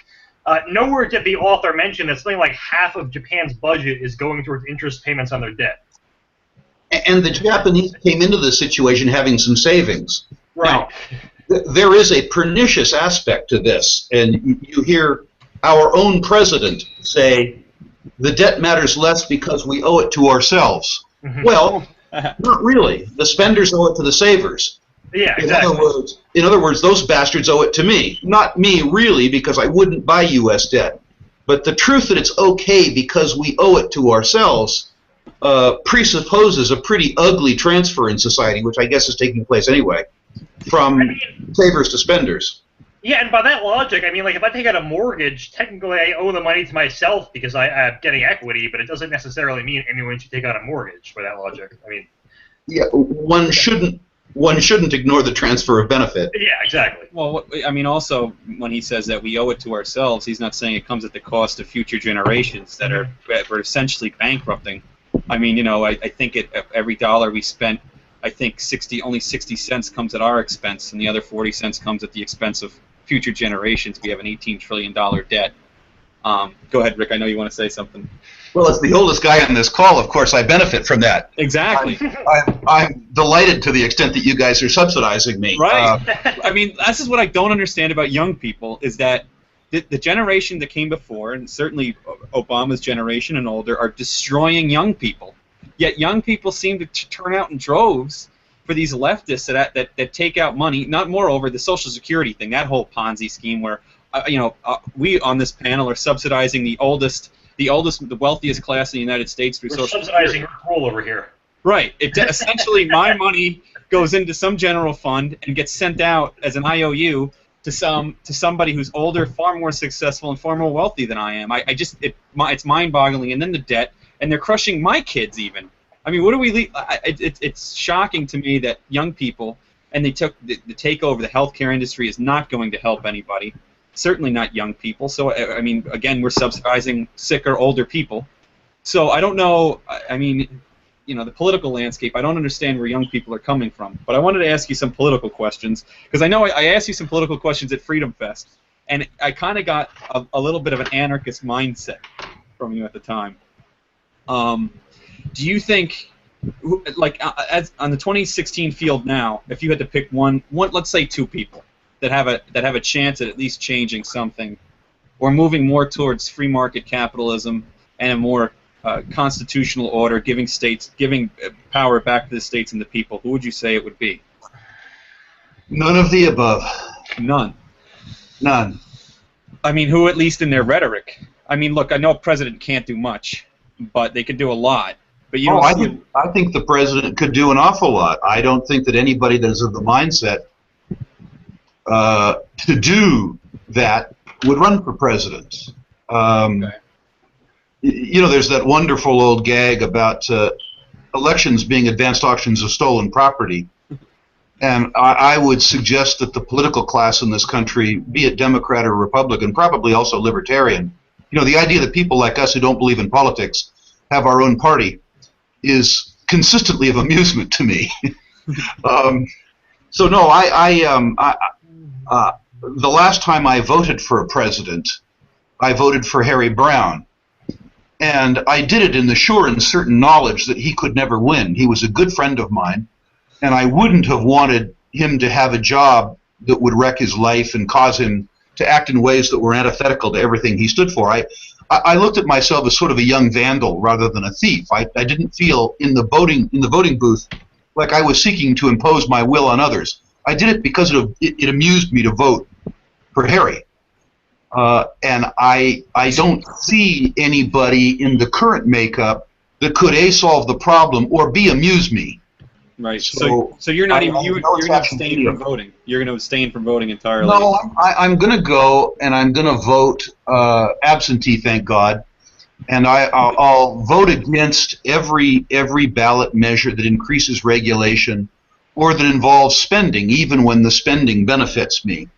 Nowhere did the author mention that something like half of Japan's budget is going towards interest payments on their debt. And the Japanese came into this situation having some savings. Right. Now, there is a pernicious aspect to this, and you hear our own president say, the debt matters less because we owe it to ourselves. Mm-hmm. Well, not really. The spenders owe it to the savers. Yeah, exactly. In other words, those bastards owe it to me. Not me, really, because I wouldn't buy U.S. debt. But the truth that it's okay because we owe it to ourselves presupposes a pretty ugly transfer in society, which I guess is taking place anyway, from savers to spenders. Yeah, and by that logic, I mean, like, if I take out a mortgage, technically I owe the money to myself because I'm getting equity, but it doesn't necessarily mean anyone should take out a mortgage by that logic. I mean, yeah, one shouldn't ignore the transfer of benefit. Yeah, exactly. Well, I mean, also, when he says that we owe it to ourselves, he's not saying it comes at the cost of future generations that are essentially bankrupting. I mean, you know, I think every dollar we spent, I think only 60 cents comes at our expense, and the other 40 cents comes at the expense of future generations. We have an $18 trillion debt. Go ahead, Rick. I know you want to say something. Well, as the oldest guy on this call, of course, I benefit from that. Exactly. I'm delighted to the extent that you guys are subsidizing me. Right. I mean, this is what I don't understand about young people, is that the generation that came before, and certainly Obama's generation and older, are destroying young people. Yet young people seem to turn out in droves for these leftists that take out money. Not moreover, the Social Security thing, that whole Ponzi scheme where, we on this panel are subsidizing the wealthiest class in the United States through Social Security. We're subsidizing roll over here. Right. Essentially, my money goes into some general fund and gets sent out as an IOU to somebody who's older, far more successful, and far more wealthy than I am. It's mind-boggling. And then the debt, and they're crushing my kids even. I mean, what do we? It's shocking to me that young people, and they took the takeover. The healthcare industry is not going to help anybody. Certainly not young people. So I mean, again, we're subsidizing sicker, older people. So I don't know. I mean, the political landscape, I don't understand where young people are coming from. But I wanted to ask you some political questions, because I know I asked you some political questions at Freedom Fest, and I kind of got a little bit of an anarchist mindset from you at the time. Do you think, like, as on the 2016 field now, if you had to pick one, let's say two people that have a chance at least changing something or moving more towards free market capitalism and a more constitutional order, giving power back to the states and the people? Who would you say it would be? None of the above. None. None. I mean, who, at least in their rhetoric? I mean, look, I know a president can't do much, but they could do a lot. But you don't I think the president could do an awful lot. I don't think that anybody that is of the mindset to do that would run for president. Okay. You know, there's that wonderful old gag about elections being advanced auctions of stolen property. And I would suggest that the political class in this country, be it Democrat or Republican, probably also Libertarian, you know, the idea that people like us who don't believe in politics have our own party is consistently of amusement to me. So no, the last time I voted for a president, I voted for Harry Brown. And I did it in the sure and certain knowledge that he could never win. He was a good friend of mine, and I wouldn't have wanted him to have a job that would wreck his life and cause him to act in ways that were antithetical to everything he stood for. I looked at myself as sort of a young vandal rather than a thief. I didn't feel in the voting booth like I was seeking to impose my will on others. I did it because it amused me to vote for Harry. And I don't see anybody in the current makeup that could A, solve the problem, or B, amuse me. Right. So you're not even you're going to abstain from voting. You're going to abstain from voting entirely. No, I'm going to go and I'm going to vote absentee, thank God, and I'll vote against every ballot measure that increases regulation or that involves spending, even when the spending benefits me.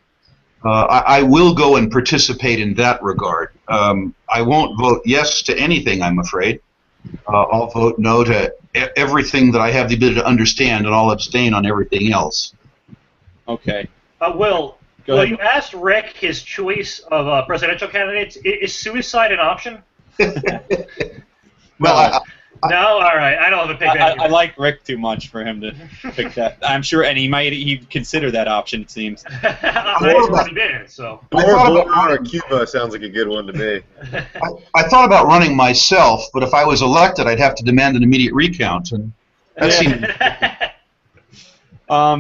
I will go and participate in that regard. I won't vote yes to anything, I'm afraid. I'll vote no to everything that I have the ability to understand, and I'll abstain on everything else. Okay. Will, you asked Rick his choice of presidential candidates. Is suicide an option? Well, no, all right. I don't have a pick. I like Rick too much for him to pick that. I'm sure, and he'd consider that option. It seems. I've already been, so. Or Cuba sounds like a good one to me. I thought about running myself, but if I was elected, I'd have to demand an immediate recount, and that seemed.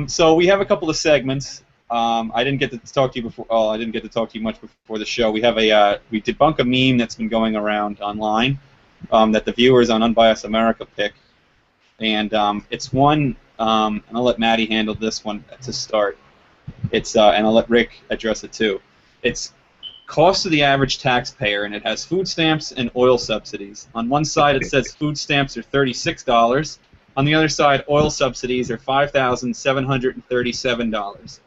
So we have a couple of segments. I didn't get to talk to you before. Oh, I didn't get to talk to you much before the show. We have we debunk a meme that's been going around online. That the viewers on Unbiased America pick, and it's one, and I'll let Maddie handle this one to start. It's and I'll let Rick address it too. It's cost to the average taxpayer, and it has food stamps and oil subsidies. On one side it says food stamps are $36. On the other side, oil subsidies are $5,737.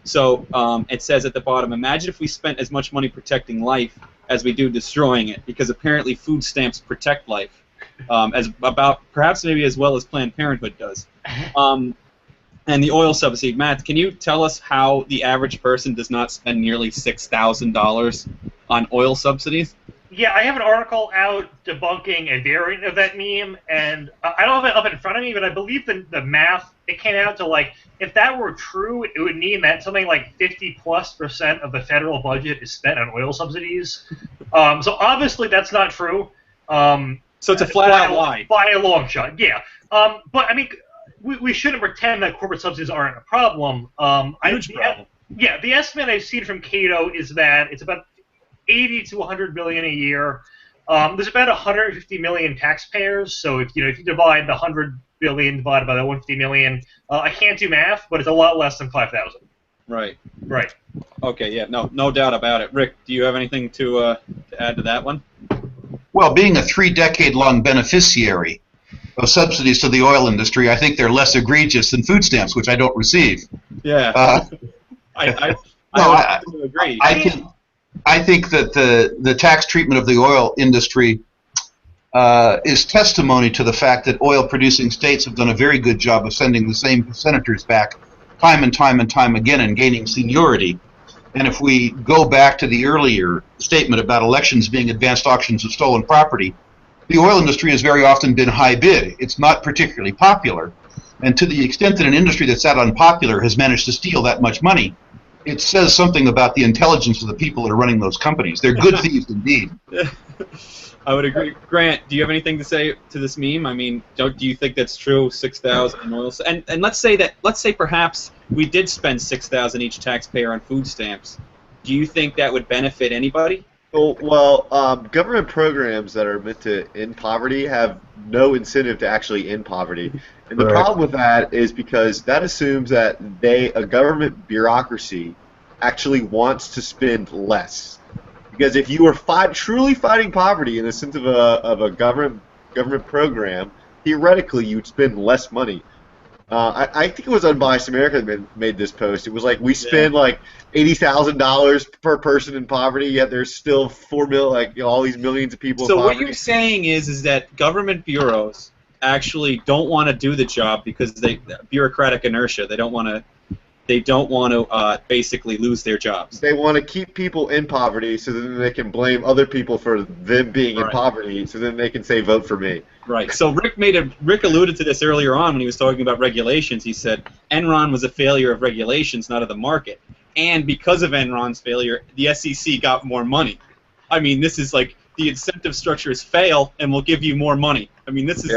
So it says at the bottom, imagine if we spent as much money protecting life as we do destroying it, because apparently food stamps protect life, perhaps maybe as well as Planned Parenthood does. And the oil subsidy, Matt, can you tell us how the average person does not spend nearly $6,000 on oil subsidies? Yeah, I have an article out debunking a variant of that meme, and I don't have it up in front of me, but I believe the math, it came out to, like, if that were true, it would mean that something like 50+% of the federal budget is spent on oil subsidies. So obviously that's not true. So it's a flat-out lie. By a long shot, yeah. But, I mean, we shouldn't pretend that corporate subsidies aren't a problem. Huge problem. Yeah, the estimate I've seen from Cato is that it's about 80 to 100 billion a year. There's about 150 million taxpayers, so if you divide the 100 billion divided by the 150 million, I can't do math, but it's a lot less than 5,000. Right. Right. Okay. Yeah. No doubt about it. Rick, do you have anything to add to that one? Well, being a 3-decade-long beneficiary of subsidies to the oil industry, I think they're less egregious than food stamps, which I don't receive. Yeah. I agree. I think that the tax treatment of the oil industry is testimony to the fact that oil-producing states have done a very good job of sending the same senators back time and time and time again and gaining seniority. And if we go back to the earlier statement about elections being advanced auctions of stolen property, the oil industry has very often been high bid. It's not particularly popular. And to the extent that an industry that's that unpopular has managed to steal that much money, it says something about the intelligence of the people that are running those companies. They're good thieves indeed. I would agree. Grant, do you have anything to say to this meme? I mean, do you think that's true? 6,000 in oil, and let's say perhaps we did spend 6,000 each taxpayer on food stamps. Do you think that would benefit anybody? Well, government programs that are meant to end poverty have no incentive to actually end poverty. And the problem with that is because that assumes that a government bureaucracy actually wants to spend less. Because if you were truly fighting poverty in the sense of a government program, theoretically you would spend less money. I think it was Unbiased America that made this post. It was like we spend like $80,000 per person in poverty, yet there's still 4 million, like all these millions of people in poverty. So what you're saying is that government bureaus actually don't want to do the job because bureaucratic inertia. They don't want to basically lose their jobs. They want to keep people in poverty so then they can blame other people for them being in poverty, so then they can say vote for me. Right. So Rick alluded to this earlier on when he was talking about regulations. He said Enron was a failure of regulations, not of the market. And because of Enron's failure, the SEC got more money. I mean, this is like the incentive structures fail and we'll give you more money. I mean, this is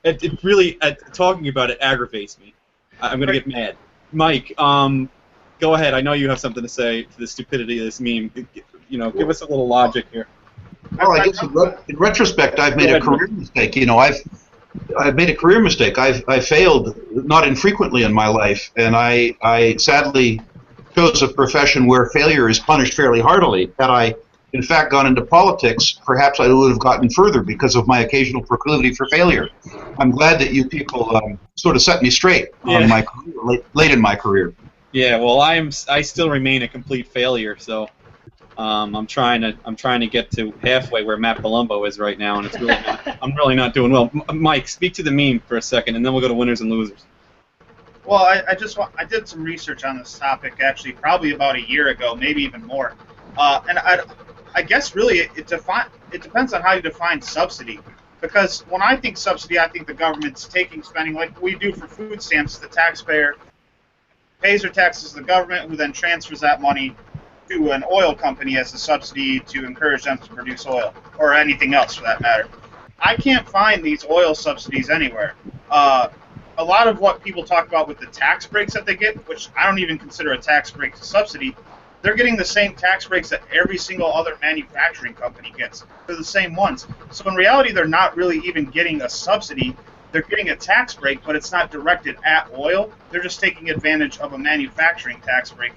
it really talking about it aggravates me. I'm going to get mad. Mike, go ahead. I know you have something to say to the stupidity of this meme. Give us a little logic here. Well, I guess in retrospect, I've made a career mistake. I've made a career mistake. I failed not infrequently in my life, and I sadly chose a profession where failure is punished fairly heartily. Had I, in fact, gone into politics, perhaps I would have gotten further because of my occasional proclivity for failure. I'm glad that you people sort of set me straight on my career, late in my career. Yeah, well, I still remain a complete failure, so I'm trying to get to halfway where Matt Palumbo is right now, and it's really I'm really not doing well. Mike, speak to the meme for a second, and then we'll go to winners and losers. Well, I did some research on this topic actually probably about a year ago, maybe even more, and I guess really it depends on how you define subsidy. Because when I think subsidy, I think the government's taking spending like we do for food stamps. The taxpayer pays their taxes to the government, who then transfers that money to an oil company as a subsidy to encourage them to produce oil, or anything else for that matter. I can't find these oil subsidies anywhere. A lot of what people talk about with the tax breaks that they get, which I don't even consider a tax break a subsidy, they're getting the same tax breaks that every single other manufacturing company gets. They're the same ones. So in reality, they're not really even getting a subsidy. They're getting a tax break, but it's not directed at oil. They're just taking advantage of a manufacturing tax break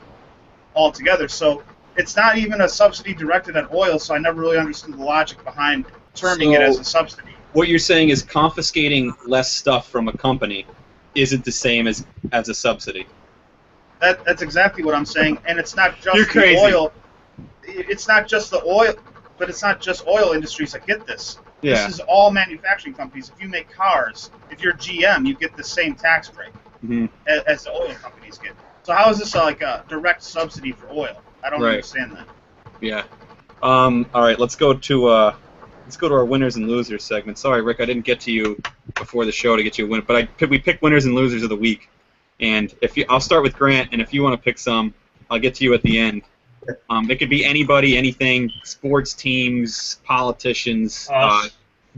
altogether. So it's not even a subsidy directed at oil, so I never really understood the logic behind terming it as a subsidy. What you're saying is confiscating less stuff from a company isn't the same as a subsidy. That's exactly what I'm saying, and it's not just the oil. It's not just the oil, but it's not just oil industries that get this. Yeah. This is all manufacturing companies. If you make cars, if you're GM, you get the same tax break as the oil companies get. So how is this like a direct subsidy for oil? I don't understand that. Yeah. All right, let's go to our winners and losers segment. Sorry, Rick, I didn't get to you before the show to get you a win, but we picked winners and losers of the week. And I'll start with Grant, and if you want to pick some, I'll get to you at the end. It could be anybody, anything, sports teams, politicians,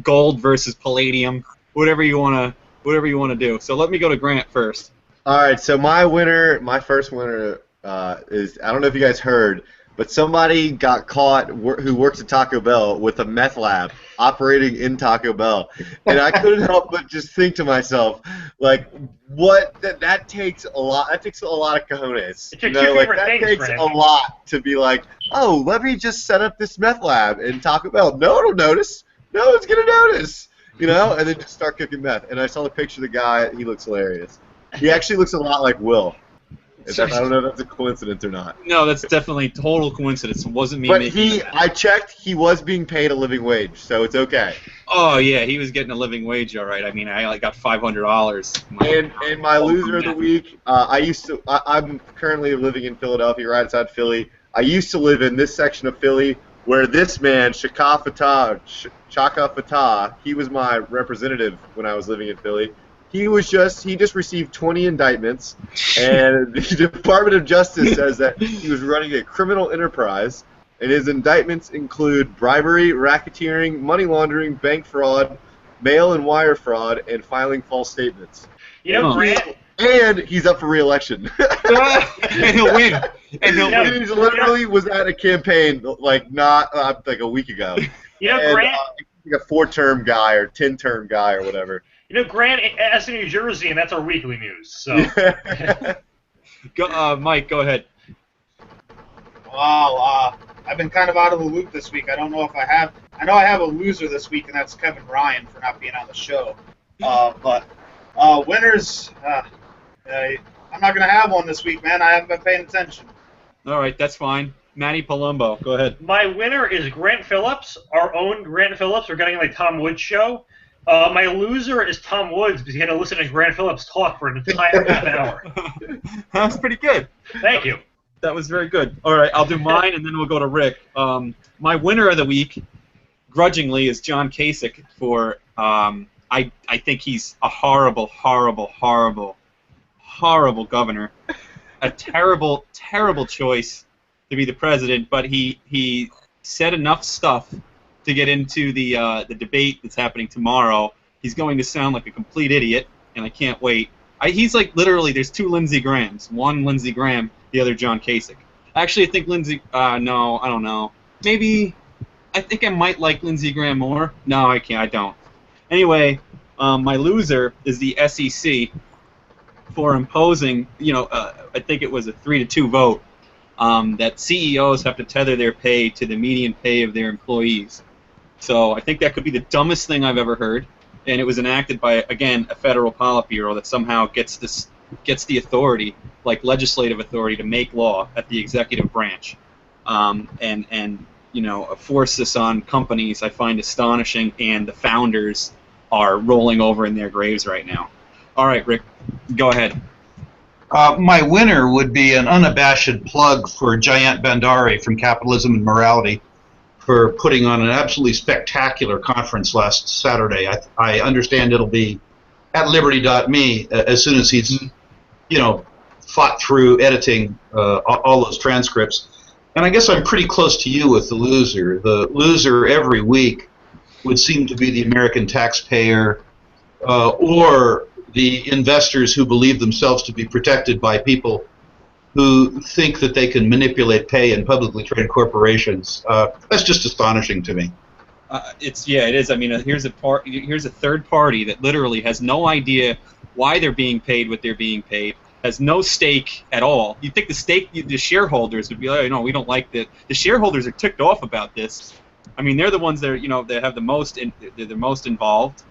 gold versus palladium, whatever you want to do. So let me go to Grant first. All right, so my first winner is, I don't know if you guys heard, but somebody got caught who works at Taco Bell with a meth lab operating in Taco Bell, and I couldn't help but just think to myself, like, what that takes a lot. That takes a lot of cojones. It's your two favorite things, takes a lot to be like, oh, let me just set up this meth lab in Taco Bell. No one will notice. No one's gonna notice. And then just start cooking meth. And I saw the picture of the guy. He looks hilarious. He actually looks a lot like Will. I don't know if that's a coincidence or not. No, that's definitely total coincidence. It wasn't me. But I checked. He was being paid a living wage, so it's okay. Oh yeah, he was getting a living wage, all right. I mean, I got $500. And my loser of the week, I'm currently living in Philadelphia, right outside Philly. I used to live in this section of Philly where this man, Shaka Fatah, he was my representative when I was living in Philly. he just received 20 indictments, and the Department of Justice says that he was running a criminal enterprise, and his indictments include bribery, racketeering, money laundering, bank fraud, mail and wire fraud, and filing false statements. You know, Grant. And he's up for re-election. And he'll win. And he'll win. He literally was at a campaign not a week ago. You know, Grant. Like a 4-term guy or 10-term guy or whatever. You know, Grant, as in New Jersey, and that's our weekly news. So, Mike, go ahead. Wow, I've been kind of out of the loop this week. I don't know if I have. I know I have a loser this week, and that's Kevin Ryan for not being on the show. But winners, I'm not going to have one this week, man. I haven't been paying attention. All right, that's fine. Matty Palumbo, go ahead. My winner is Grant Phillips, our own Grant Phillips. We're getting the Tom Woods show. My loser is Tom Woods because he had to listen to Grant Phillips talk for an entire half hour. That was pretty good. Thank you. That was very good. All right, I'll do mine, and then we'll go to Rick. My winner of the week, grudgingly, is John Kasich for I think he's a horrible, horrible, horrible, horrible governor. A terrible, terrible choice to be the president, but he said enough stuff to get into the debate that's happening tomorrow. He's going to sound like a complete idiot, and I can't wait. He's like literally, there's 2 Lindsey Grahams. One Lindsey Graham, the other John Kasich. Actually, I think Lindsey, no, I don't know. Maybe, I think I might like Lindsey Graham more. No, I can't, I don't. Anyway, my loser is the SEC for imposing, I think it was a 3-2 vote, that CEOs have to tether their pay to the median pay of their employees. So I think that could be the dumbest thing I've ever heard, and it was enacted by, again, a federal politburo that somehow gets the authority, like legislative authority, to make law at the executive branch, and force this on companies. I find astonishing, and the founders are rolling over in their graves right now. All right, Rick, go ahead. My winner would be an unabashed plug for Jayant Bhandari from Capitalism and Morality for putting on an absolutely spectacular conference last Saturday. I understand it'll be at Liberty.me as soon as he's, fought through editing all those transcripts. And I guess I'm pretty close to you with the loser. The loser every week would seem to be the American taxpayer or the investors who believe themselves to be protected by people who think that they can manipulate pay in publicly traded corporations. That's just astonishing to me. It is. I mean, here's a third party that literally has no idea why they're being paid what they're being paid, has no stake at all. You'd think the shareholders would be like, no, we don't like that. The shareholders are ticked off about this. I mean, they're the ones that that have the most they're the most involved.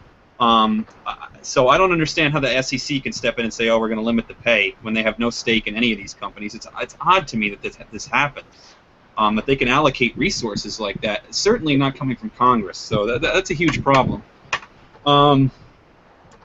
So I don't understand how the SEC can step in and say, oh, we're going to limit the pay when they have no stake in any of these companies. It's odd to me that this happens. That they can allocate resources like that. It's certainly not coming from Congress. So that's a huge problem. It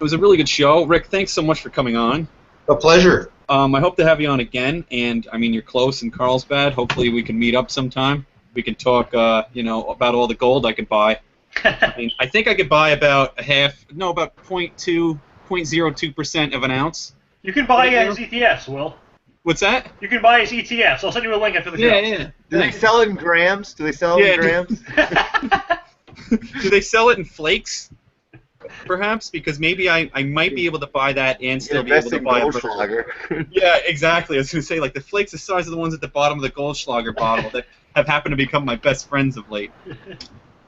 was a really good show. Rick, thanks so much for coming on. A pleasure. I hope to have you on again. And I mean, you're close in Carlsbad. Hopefully, we can meet up sometime. We can talk, about all the gold I could buy. I mean, I think I could buy about about 0.02% of an ounce. You can buy his ETFs, Will. What's that? You can buy his ETFs. I'll send you a link after the show. Yeah. Do they sell it in grams? Do they sell it in grams? Do they sell it in flakes? Perhaps, because maybe I might be able to buy that and still be able to buy a Goldschlager. Yeah, exactly. I was going to say, like, the flakes the size of the ones at the bottom of the Goldschlager bottle that have happened to become my best friends of late.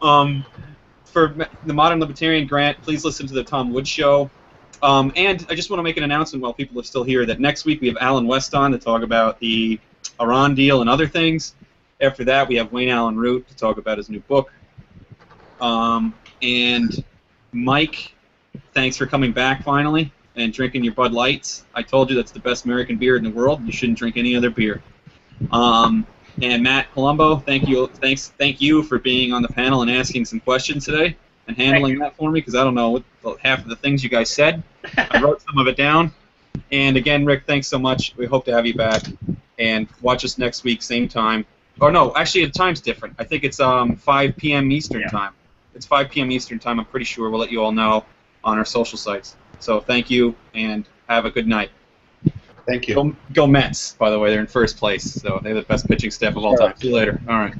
For the Modern Libertarian Grant, please listen to the Tom Woods Show. And I just want to make an announcement while people are still here that next week we have Alan West on to talk about the Iran deal and other things. After that, we have Wayne Allen Root to talk about his new book. And Mike, thanks for coming back finally and drinking your Bud Lights. I told you that's the best American beer in the world. You shouldn't drink any other beer. And Matt Palumbo, thank you for being on the panel and asking some questions today and handling that for me, because I don't know what half of the things you guys said. I wrote some of it down. And again, Rick, thanks so much. We hope to have you back. And watch us next week, same time. Or no, actually the time's different. I think it's 5 p.m. Eastern time. It's 5 p.m. Eastern time, I'm pretty sure. We'll let you all know on our social sites. So thank you, and have a good night. Thank you. Go Mets, by the way. They're in first place, so they're the best pitching staff of all time. See you later. All right.